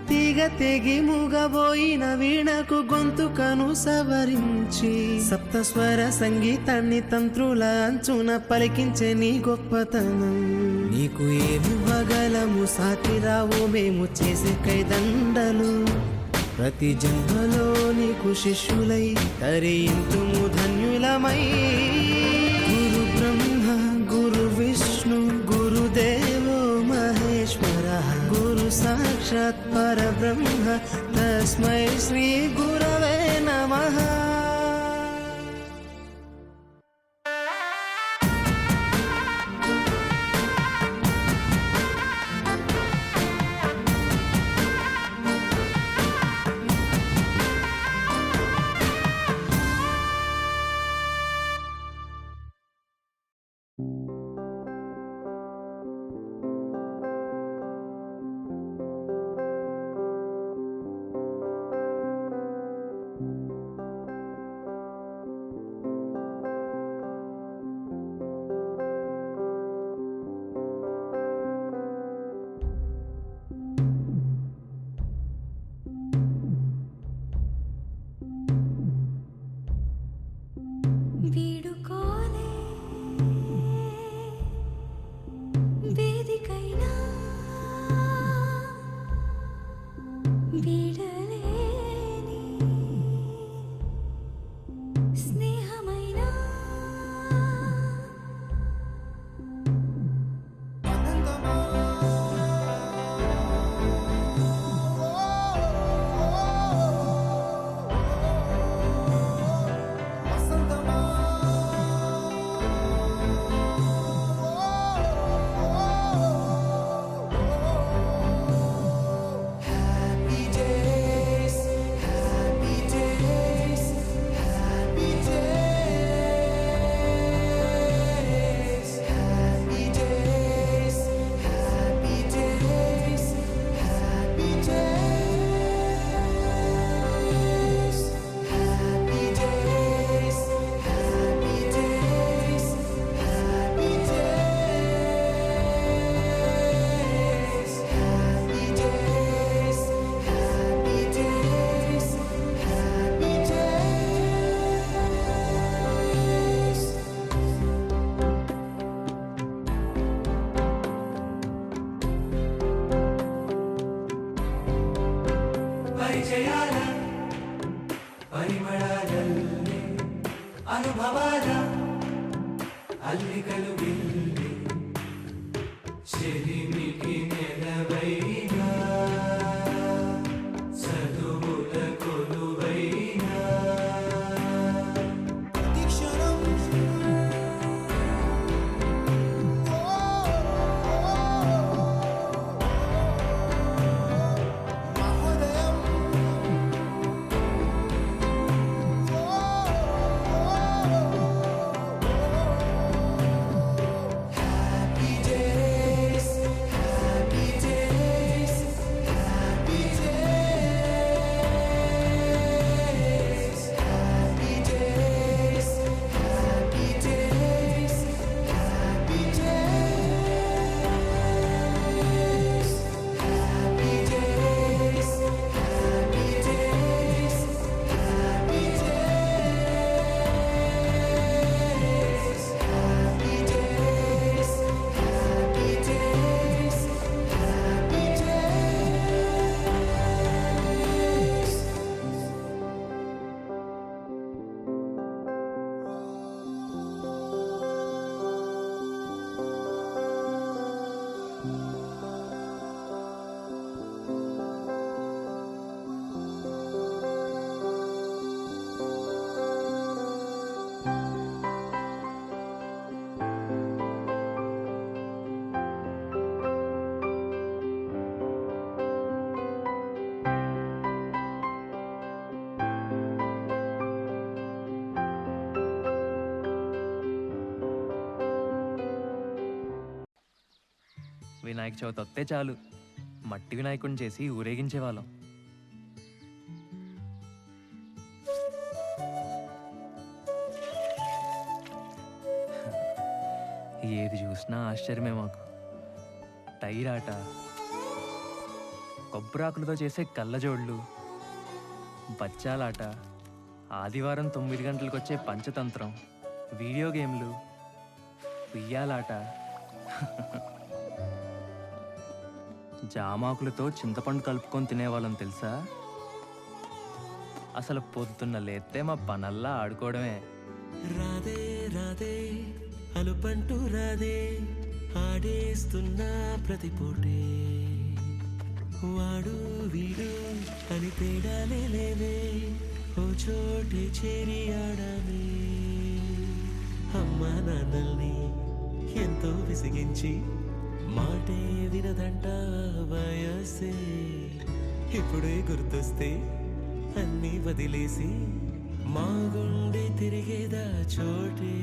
Speaker 1: తీగ తెగి మూగబోయిన వీణకు గొంతుకను సవరించి సప్తస్వర సంగీతాన్ని తంత్రుల అంచున పలికించే నీ గొప్పతనం. నీకు ఏమి ఇవ్వగలము సాటి రావు మేము చేసే కైదండలు. ప్రతి జన్మలో నీకు శిష్యులై తరింతుము ధన్యులమై. గురు బ్రహ్మ గురు విష్ణు గురుదేవో మహేశ్వర గురు సాక్షాత్ పరబ్రహ్మ తస్మై శ్రీ గురవే నమః.
Speaker 11: వీడుకోలే వేదికైనా వీడలేని స్నేహమైనా
Speaker 1: పరిచయాల పరిమళాలల్లే అనుభవాల అల్లికలు విల్లి చెలిమికి నెలవైనా చదువుల కొలువైనా ప్రతిక్షణం
Speaker 12: వినాయక చవితి వస్తే చాలు మట్టి వినాయకుడిని చేసి ఊరేగించేవాళ్ళం. ఏది చూసినా ఆశ్చర్యమే మాకు. టైర్ ఆట, కొబ్బరాకులతో చేసే కళ్ళజోళ్ళు, బచ్చాలాట, ఆదివారం 9 గంటలకు వచ్చే పంచతంత్రం, వీడియో గేమ్లు, ఉయ్యాలాట, జామాకులతో చింతపండు కలుపుకొని తినేవాళ్ళం తెలుసా. అసలు పొద్దున్న లేస్తే మా పనల్లా ఆడుకోవడమే.
Speaker 13: రాదే రాదే అలుపంటూ రాదే ఆడేస్తున్నా ప్రతి పూటే, వాడు వీడు అని తేడాలే లేవే, ఓ చోటే చేరి ఆడామే. అమ్మా నాన్నల్ని ఎంతో విసిగించి మాటే వినదంట వయసే, ఇప్పుడే గుర్తొస్తే అన్నీ వదిలేసి మా గుండె తిరిగేదా చోటే.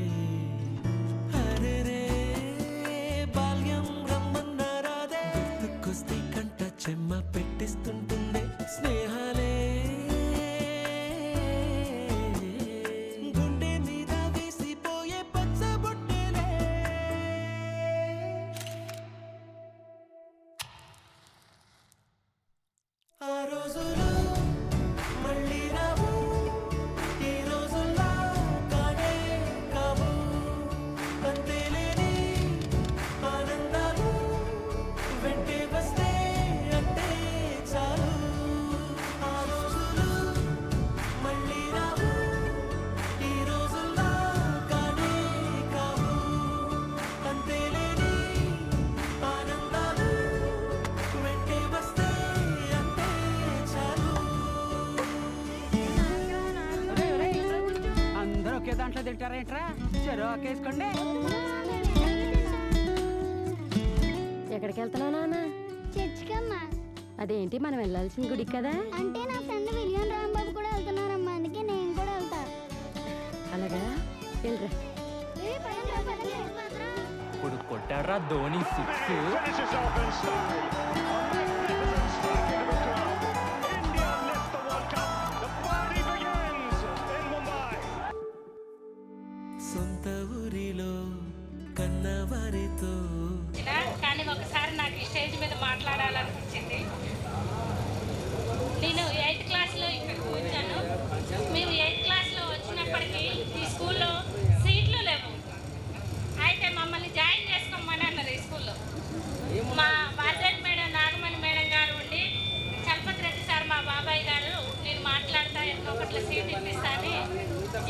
Speaker 13: అరెరే బాల్యం రమ్మన్నారాదే, గుర్తుకొస్తే కంట చెమ్మ పెట్టిస్తుంటుందే స్నేహాలే, గుండె మీద వేసిపోయే పచ్చబొట్టెలే. ఆ రోజులు మళ్ళీ రావు, ఈ రోజుల్లా కానే కావు, అంతేలేని ఆనందాలు వెంటే వస్తే అంటే చాలు. ఆ రోజులు మళ్ళీ రావు, ఈ రోజుల్లా కానే కావు, అంతేలేని ఆనందాలు వెంటే వస్తే అంటే చాలు.
Speaker 14: అందరూ ఒకే దాంట్లో తింటారేంట్రా? చెరో ఒకేసుకోండి.
Speaker 15: ఎక్కడికి వెళ్తున్నావు నాన్న?
Speaker 16: చర్చికమ్మా.
Speaker 15: అదేంటి మనం వెళ్ళాల్సిన గుడి కదా?
Speaker 16: అంటే నా ఫ్రెండ్ విలియం రాంబాబు కూడా వెళ్తున్నారమ్మా, అందుకే నేను కూడా వెళ్తా.
Speaker 15: అలాగా వెళ్ళరా.
Speaker 12: ఇప్పుడు కొట్టాడ్రా ధోని 6.
Speaker 13: సొంత ఊరిలో కన్నవారితో.
Speaker 4: కానీ ఒకసారి నాకు ఈ స్టేజ్ మీద మాట్లాడాలనిపించింది. నేను 8th క్లాస్లో ఇక్కడికి వచ్చాను. మేము 8th క్లాస్లో వచ్చినప్పటికీ ఈ స్కూల్లో సీట్లు లేవు. అయితే మమ్మల్ని జాయిన్ చేసుకోమని అన్నారు ఈ స్కూల్లో. మా బాధ్యత మేడం నాగమణి మేడం గారు ఉండి, చలపతి రెడ్డి సార్ మా బాబాయ్ గారు నేను మాట్లాడతా ఒకట్ల సీట్ ఇప్పిస్తా అని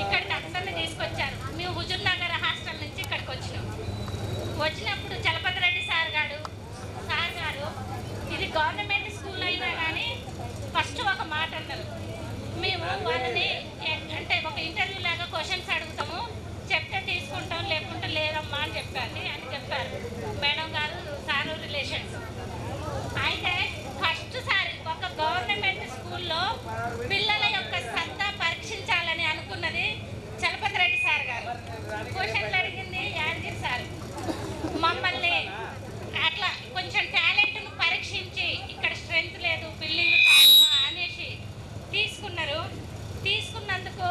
Speaker 4: ఇక్కడికి అందరిని తీసుకొచ్చారు. మేము హుజూర్ నగర్ హాస్టల్ నుంచి ఇక్కడికి వచ్చినాం. వచ్చినప్పుడు చలపతి రెడ్డి సార్ గారు ఇది గవర్నమెంట్ స్కూల్ అయినా కానీ ఫస్ట్ ఒక మాట అన్నారు, మేము వాళ్ళని అంటే ఒక ఇంటర్వ్యూ లాగా క్వశ్చన్స్ అడుగుతాము, చెప్తే తీసుకుంటాం లేకుంటే లేదమ్మా అని చెప్పారు మేడం గారు సారు రిలేషన్స్. అయితే ఫస్ట్ సారి ఒక గవర్నమెంట్ స్కూల్లో పిల్లల యొక్క సత్తా పరీక్షించాలని అనుకున్నది చలపతి రెడ్డి సార్ గారు. క్వశ్చన్లు అడిగింది యాదగిరి సార్. మమ్మల్ని అట్లా కొంచెం టాలెంట్ను పరీక్షించి ఇక్కడ స్ట్రెంత్ లేదు, బిల్డింగ్ అనేసి తీసుకున్నారు. తీసుకున్నందుకు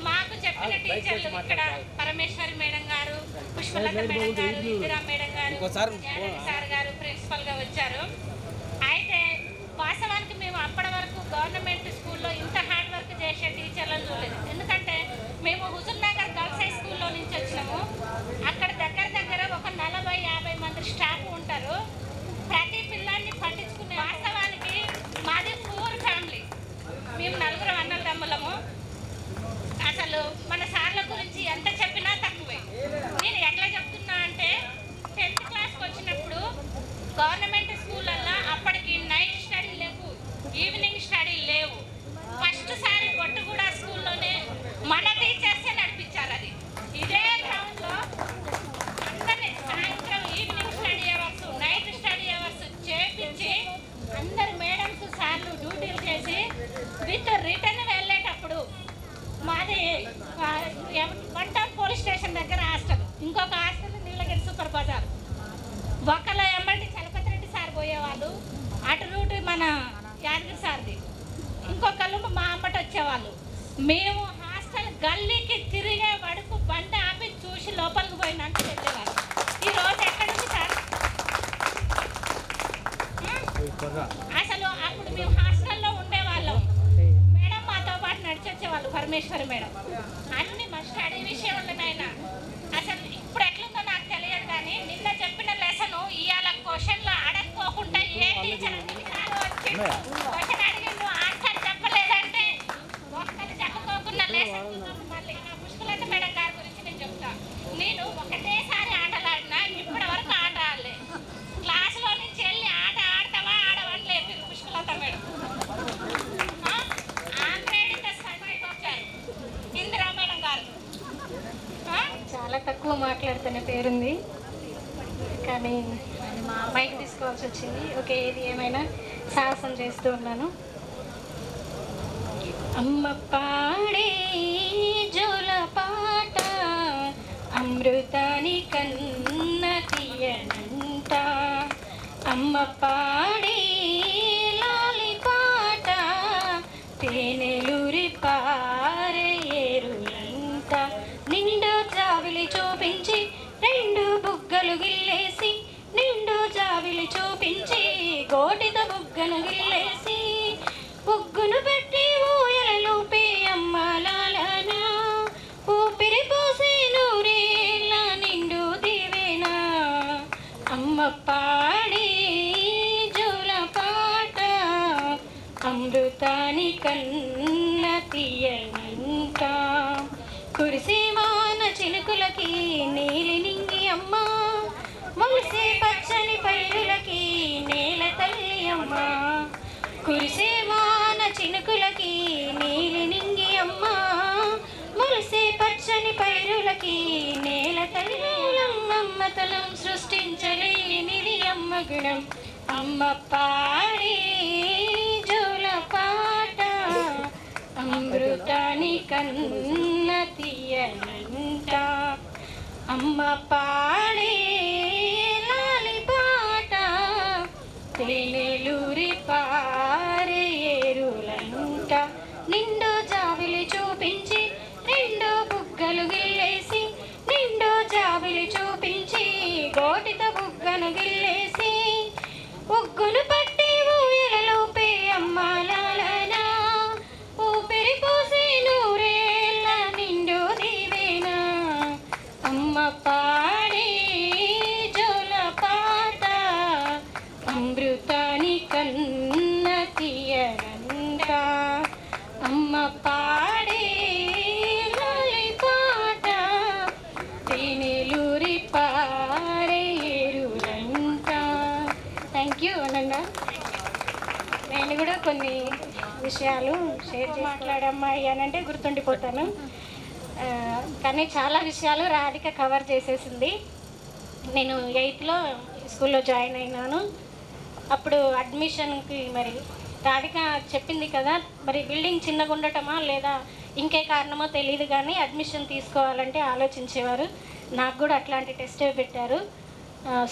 Speaker 4: మాకు చెప్పిన టీచర్లు ఇక్కడ పరమేశ్వరి మేడం గారు, పుష్పలత మేడం గారు, ఇందిరా మేడం గారు, యాదగిరి సార్ గారు ప్రిన్సిపల్గా వచ్చారు. అయితే వాస్తవానికి మేము అప్పటి వరకు గవర్నమెంట్ స్కూల్లో ఇంత హార్డ్ వర్క్ చేసే టీచర్లను చూడలేదు. ఎందుకంటే మేము హుజూర్ నగర్ గర్ల్స్ హై స్కూల్లో నుంచి వచ్చినాము. అక్కడ దగ్గర ఒక 40-50 మంది స్టాఫ్ ఉంటారు. ప్రతి పిల్లాన్ని పట్టించుకునే. వాస్తవానికి మాది పూర్ ఫ్యామిలీ, మేము 4 అన్నదమ్ములము. అసలు మన సార్ల గురించి ఎంత చెప్పినా తక్కువే. నేను ఎట్లా చెప్తున్నా అంటే 10th క్లాస్కి వచ్చినప్పుడు గవర్నమెంట్ స్కూళ్ళల్లో అప్పటికి నైట్ స్టడీ లేవు, ఈవినింగ్ స్టడీ లేవు. ఫస్ట్ సారి బొట్టుగూడ స్కూల్లోనే మేము హాస్టల్ గల్లీకి తిరిగే వరకు బండి ఆపి చూసి లోపలికి పోయినాక వెళ్ళేవారు. ఈరోజు ఎక్కడుంది సార్? అసలు అప్పుడు మేము హాస్టల్లో ఉండేవాళ్ళం. మేడం మాతో పాటు నడిచొచ్చేవాళ్ళు, పరమేశ్వరి మేడం. అన్ని మా స్టడీ విషయంలోనైనా అసలు ఇప్పుడు ఎట్లుందో నాకు తెలియదు, కానీ నిన్న చెప్పిన లెసన్ ఇవాళ క్వశ్చన్లు అడగకోకుండా ఏ టీచర్ క్వశ్చన్ అడిగిండు ఆన్సర్ చెప్పలేదంటే ఒక్కటి చెప్పకోకుండా లెసన్ మళ్ళీ నా పుష్కలత మేడం గారి గురించి నేను చెప్తా. నేను ఒకటేసారి ఆటలు ఆడినా, ఇప్పటి వరకు ఆట ఆడలే. క్లాసులో నుంచి వెళ్ళి ఆట ఆడతావా ఆడవని లేపి పుష్కలత మేడం. ఇందిరా మేడం గారు
Speaker 17: చాలా తక్కువ మాట్లాడుతున్న పేరుంది, కానీ మా మైక్ తీసుకోవాల్సి వచ్చింది. ఓకే, ఏది ఏమైనా సాహసం చేస్తూ ఉన్నాను. అమ్మ పాడే జోల పాట అమృతాని కన్న తీయనంట, అమ్మ పాడే లాలి పాట తేనెలూరి పారేరులంట, నిండు జావిలి చూపించి రెండు బుగ్గలు గిల్లేసి, నిండు జావిలి చూపించి గోటితో బుగ్గను గిల్లేసి, బుగ్గును పెట్టి ఊయలలోపే అమ్మ లాలనా, ఊపిరి పోసి నూరేళ్ళ నిండు దీవేనా, అమ్మ పాడే జోల పాట అమృతాని కన్న తీయనంట, కురిసే వాన చినుకులకి నీలి నింగి అమ్మ, మొలిసే పచ్చని పైరులకి నేల తల్లి అమ్మ, కురిసే వాన చినుకులకి నీలి నింగి అమ్మ, మొలిసే పచ్చని పైరులకి నేల తల్లి అమ్మ, తలం సృష్టించలేనిది అమ్మ గుణం, అమ్మ పాడే జోల పాట అమృతాని కన్న తీయనంట, అమ్మ పాడే లాలి పాట తేనెలూరి పారేరులంట, నిండు జావిలి చూపించి రెండు బుగ్గలు గిల్లేసి, నిండు జావిలి చూపించి గోటితో బుగ్గను గిల్లేసి, ఉగ్గును పట్టి ఊయలలోపే అమ్మ లాలనా, ఊపిరి పోసి నూరేళ్ళ నిండు దీవేనా, అమ్మ పాడే జోల పాట అమృతాని కన్న తీయనంట, అమ్మ పాడే లాలి పాట తేనెలూరి పారేరులంట. థ్యాంక్ యూ అనంగా. నేను కూడా కొన్ని విషయాలు షేర్ చేసి మాట్లాడమ్మాయి అని అంటే గుర్తుండిపోతాను, కానీ చాలా విషయాలు రాధిక కవర్ చేసేసింది. నేను 8th స్కూల్లో జాయిన్ అయినాను. అప్పుడు అడ్మిషన్కి మరి రాధిక చెప్పింది కదా, మరి బిల్డింగ్ చిన్నగా ఉండటమా లేదా ఇంకే కారణమో తెలియదు, కానీ అడ్మిషన్ తీసుకోవాలంటే ఆలోచించేవారు. నాకు కూడా అట్లాంటి టెస్టే పెట్టారు.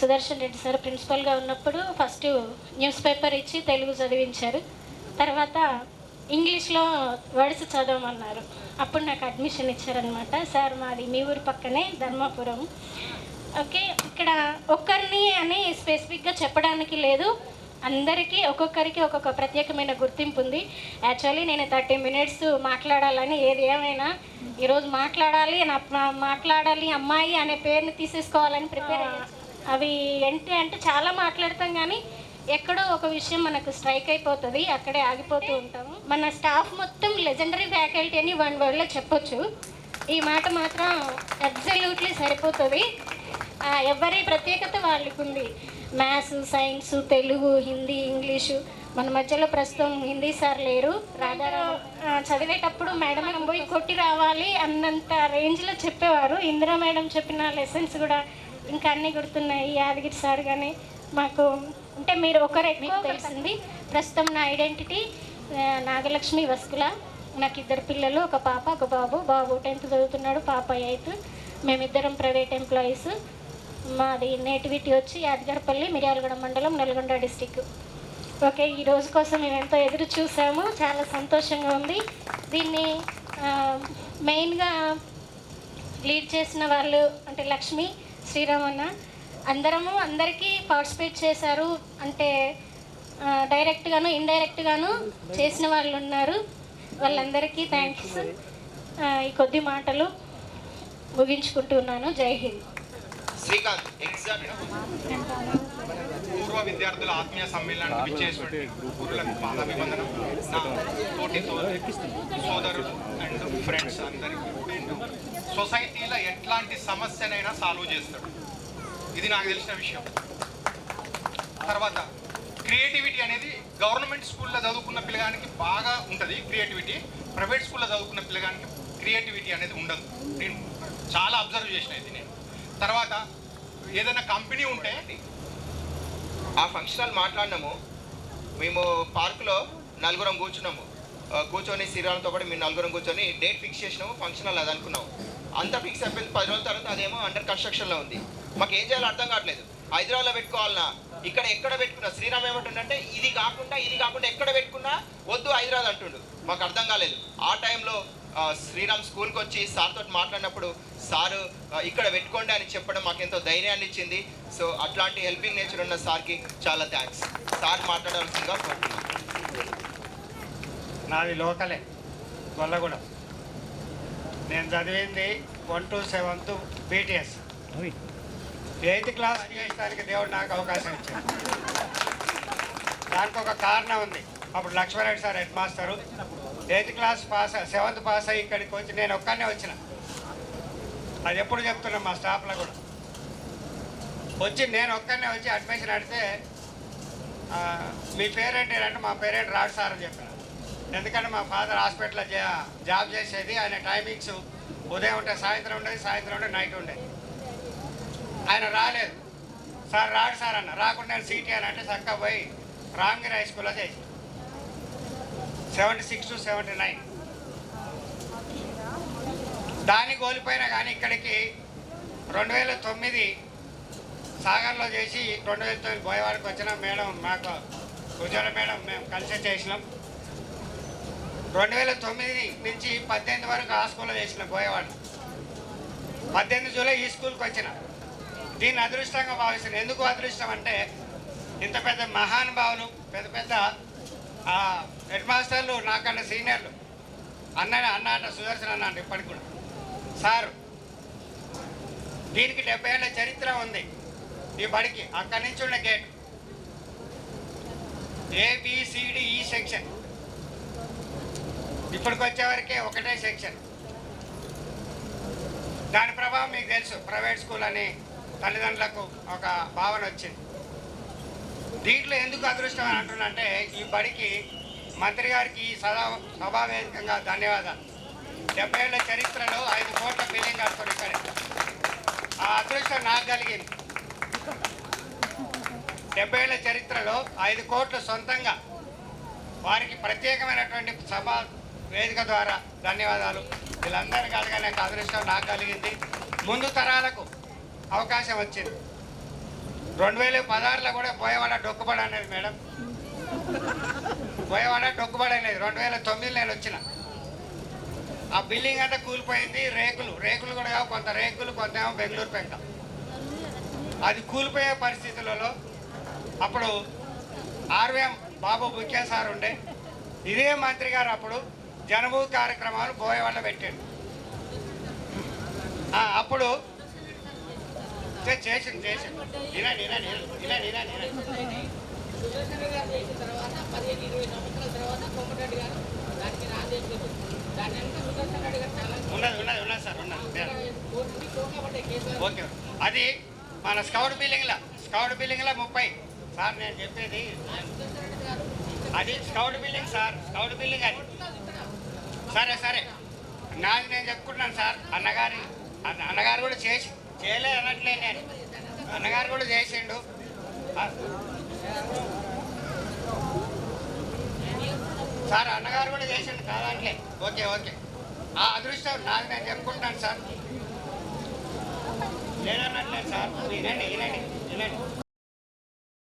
Speaker 17: సుదర్శన్ రెడ్డి సార్ ప్రిన్సిపల్గా ఉన్నప్పుడు ఫస్ట్ న్యూస్ పేపర్ ఇచ్చి తెలుగు చదివించారు, తర్వాత ఇంగ్లీష్లో వర్డ్స్ చదవమన్నారు. అప్పుడు నాకు అడ్మిషన్ ఇచ్చారనమాట. సార్ మాది మీ ఊరి పక్కనే ధర్మాపురం. ఓకే, ఇక్కడ ఒక్కరిని అని స్పెసిఫిక్గా చెప్పడానికి లేదు, అందరికీ ఒక్కొక్కరికి ఒక్కొక్క ప్రత్యేకమైన గుర్తింపు ఉంది. యాక్చువల్లీ నేను 30 minutes మాట్లాడాలని, ఏది ఏమైనా ఈరోజు మాట్లాడాలి అమ్మాయి అనే పేరుని తీసేసుకోవాలని ప్రిపేర్ అయ్యాను. అవి ఏంటి అంటే చాలా మాట్లాడతాం, కానీ ఎక్కడో ఒక విషయం మనకు స్ట్రైక్ అయిపోతుంది, అక్కడే ఆగిపోతూ ఉంటాము. మన స్టాఫ్ మొత్తం లెజెండరీ ఫ్యాకల్టీ అని 1 wordలో చెప్పొచ్చు. ఈ మాట మాత్రం అబ్సల్యూట్లీ సరిపోతుంది. ఎవరి ప్రత్యేకత వాళ్ళకు ఉంది. Maths, science, Telugu, Hindi, English. మన మధ్యలో ప్రస్తుతం హిందీ సార్ లేరు. రాధారావు చదివేటప్పుడు మేడం పోయి కొట్టి రావాలి అన్నంత రేంజ్లో చెప్పేవారు. ఇందిరా మేడం చెప్పిన లెసన్స్ కూడా ఇంకా అన్నీ గుర్తున్నాయి. యాదగిరి సార్ కానీ మాకు అంటే మీరు ఒకరే మీకు తెలిసింది. ప్రస్తుతం నా ఐడెంటిటీ నాగలక్ష్మి వస్కుల. నాకు 2 పిల్లలు, ఒక పాప ఒక బాబు. బాబు 10th చదువుతున్నాడు, పాప 8th. మేమిద్దరం ప్రైవేట్ ఎంప్లాయీస్. మాది నేటివిటీ వచ్చి యాదగిరిపల్లి, మిర్యాలగూడ మండలం, నల్గొండ డిస్టిక్. ఓకే, ఈ రోజు కోసం మేము ఎంతో ఎదురు చూసాము, చాలా సంతోషంగా ఉంది. దీన్ని మెయిన్గా లీడ్ చేసిన వాళ్ళు అంటే లక్ష్మి, శ్రీరామన్న అందరికీ పార్టిసిపేట్ చేశారు. అంటే డైరెక్ట్గాను ఇండైరెక్ట్గాను చేసిన వాళ్ళు ఉన్నారు. వాళ్ళందరికీ థ్యాంక్స్. ఈ కొద్ది మాటలు ముగించుకుంటున్నాను. జై హింద్.
Speaker 3: శ్రీకాంత్
Speaker 18: పూర్వ విద్యార్థుల ఆత్మీయ సమ్మేళనానికి విచ్చేసినటువంటి గురువులకు పాదాభివందనం. నా తోటి సోదరులు అండ్ ఫ్రెండ్స్ అందరికీ సొసైటీలో ఎట్లాంటి సమస్యనైనా సాల్వ్ చేస్తాడు, ఇది నాకు తెలిసిన విషయం. తర్వాత క్రియేటివిటీ అనేది గవర్నమెంట్ స్కూల్లో చదువుకున్న పిల్లగానికి బాగా ఉంటుంది క్రియేటివిటీ, ప్రైవేట్ స్కూల్లో చదువుకున్న పిల్లగానికి క్రియేటివిటీ అనేది ఉండదు. నేను చాలా అబ్జర్వ్ చేసిన ఇది నేను. తర్వాత ఏదైనా కంపెనీ ఉంటే
Speaker 3: ఆ ఫంక్షన్ హాల్ మాట్లాడినాము. మేము పార్కులో నలుగురం కూర్చొని శ్రీరామ్తో పాటు మేము నలుగురం కూర్చొని డేట్ ఫిక్స్ చేసినాము. ఫంక్షన్ హాల్ అది అనుకున్నాము. అంతా ఫిక్స్ అయిపోయింది. 10 రోజుల తర్వాత అదేమో అండర్ కన్స్ట్రక్షన్లో ఉంది. మాకు ఏం చేయాలో అర్థం కావట్లేదు. హైదరాబాద్లో పెట్టుకోవాలన్నా ఎక్కడ పెట్టుకున్నా శ్రీరామ్ ఏమంటుండంటే ఇది కాకుండా ఎక్కడ పెట్టుకున్నా వద్దు హైదరాబాద్ అంటుండు. మాకు అర్థం కాలేదు. ఆ టైంలో శ్రీరామ్ స్కూల్కి వచ్చి సార్తో మాట్లాడినప్పుడు సారు ఇక్కడ పెట్టుకోండి అని చెప్పడం మాకు ఎంతో ధైర్యాన్ని ఇచ్చింది. సో అట్లాంటి హెల్పింగ్ నేచర్ ఉన్న సార్కి చాలా థ్యాంక్స్. సార్ మాట్లాడాల్సిందిగా కోరుతున్నాను.
Speaker 19: నాది లోకలే గొల్లగూడెం. నేను చదివింది 1 to 7th BTS. 8th class చేయడానికి దేవుడు నాకు అవకాశం ఇచ్చాడు. దానికి ఒక కారణం ఉంది. అప్పుడు Lakshmana Reddy sir head master. 8th class pass 7th pass అయ్యి ఇక్కడికి వచ్చి నేను ఒక్కనే వచ్చిన. అది ఎప్పుడు చెప్తున్నాం మా స్టాఫ్లో కూడా. నేను ఒక్కనే వచ్చి అడ్మిషన్ అడితే మీ పేరెంట్ ఏంటంటే మా పేరెంట్ రాడు సార్ అని చెప్పాను. ఎందుకంటే మా ఫాదర్ హాస్పిటల్లో జాబ్ చేసేది. ఆయన టైమింగ్స్ ఉదయం ఉంటే సాయంత్రం ఉండేది, సాయంత్రం ఉంటే నైట్ ఉండేది. ఆయన రాలేదు. సార్ రాడు సార్ అన్న. రాకుండా నేను సీటీ అని అంటే చక్కగా పోయి రామగిరి హై స్కూల్లో చేసి 76 to 79 దాన్ని కోల్పోయినా కానీ ఇక్కడికి 2009 సాగర్లో చేసి 2009 బోయవాడికి వచ్చిన మేడం మాకు ఉజ్వల మేడం మేము కలిసి చేసినాం. 2009 నుంచి 18 వరకు ఆ స్కూల్లో చేసిన బోయవాడ. 18 జూలై ఈ స్కూల్కి వచ్చిన. దీన్ని అదృష్టంగా భావిస్తున్నాను. ఎందుకు అదృష్టం అంటే ఇంత పెద్ద మహానుభావులు, పెద్ద హెడ్ మాస్టర్లు, నాకన్నా సీనియర్లు, అన్న సుదర్శన్ అన్న అంటే ఇప్పటికి కూడా సార్. దీనికి 70 ఏళ్ళ చరిత్ర ఉంది ఈ బడికి. అక్కడి నుంచి ఉన్న గేట్ ABCDE సెక్షన్. ఇప్పటికి వచ్చేవరకే ఒకటే సెక్షన్. దాని ప్రభావం మీకు తెలుసు. ప్రైవేట్ స్కూల్ అని తల్లిదండ్రులకు ఒక భావన వచ్చింది. దీంట్లో ఎందుకు అదృష్టం అని అంటున్నంటే ఈ బడికి మంత్రి గారికి సభావేదికంగా ధన్యవాదాలు. 70 ఏళ్ళ చరిత్రలో 5 కోట్ల బిల్డింగ్ కట్టుకొని ఇక్కడే ఆ అదృష్టం నాకు కలిగింది. 70 ఏళ్ళ చరిత్రలో 5 కోట్లు సొంతంగా వారికి ప్రత్యేకమైనటువంటి సభా వేదిక ద్వారా ధన్యవాదాలు. వీళ్ళందరికీ కలగానే అదృష్టం నాకు కలిగింది. ముందు తరాలకు అవకాశం వచ్చింది. 2016లో కూడా బోయవాడ డొక్కుబడి అనేది మేడం. బోయవాడ డొక్కుబడి అనేది 2009 నేను వచ్చిన. ఆ బిల్డింగ్ అంతా కూలిపోయింది. రేకులు కూడా కొంత రేకులు, కొంత ఏమో బెంగళూరు పెంక. అది కూలిపోయే పరిస్థితులలో అప్పుడు RVM బాబు బుక్యా సార్ ఉండే. ఇదే మంత్రి గారు అప్పుడు జనభూ కార్యక్రమాలు బోయవాడ పెట్టాడు. అప్పుడు చేసింది. ఉన్నది సార్ ఓకే. అది మన స్కౌట్ బిల్డింగ్లో 30 సార్ నేను చెప్పేది. అది scout building sir. Scout building అది. సరే నాది నేను చెప్పుకుంటున్నాను సార్. అన్నగారు కూడా చేయలేదు అనట్లేదు నేను. అన్నగారు కూడా చేసిండు. సార్ అన్నగారు కూడా చేసిండు కాదంటే ఓకే. ఆ అదృష్టం నాది నేను చెప్పుకుంటున్నాను సార్. లేదన్నట్లేదు సార్. వినండి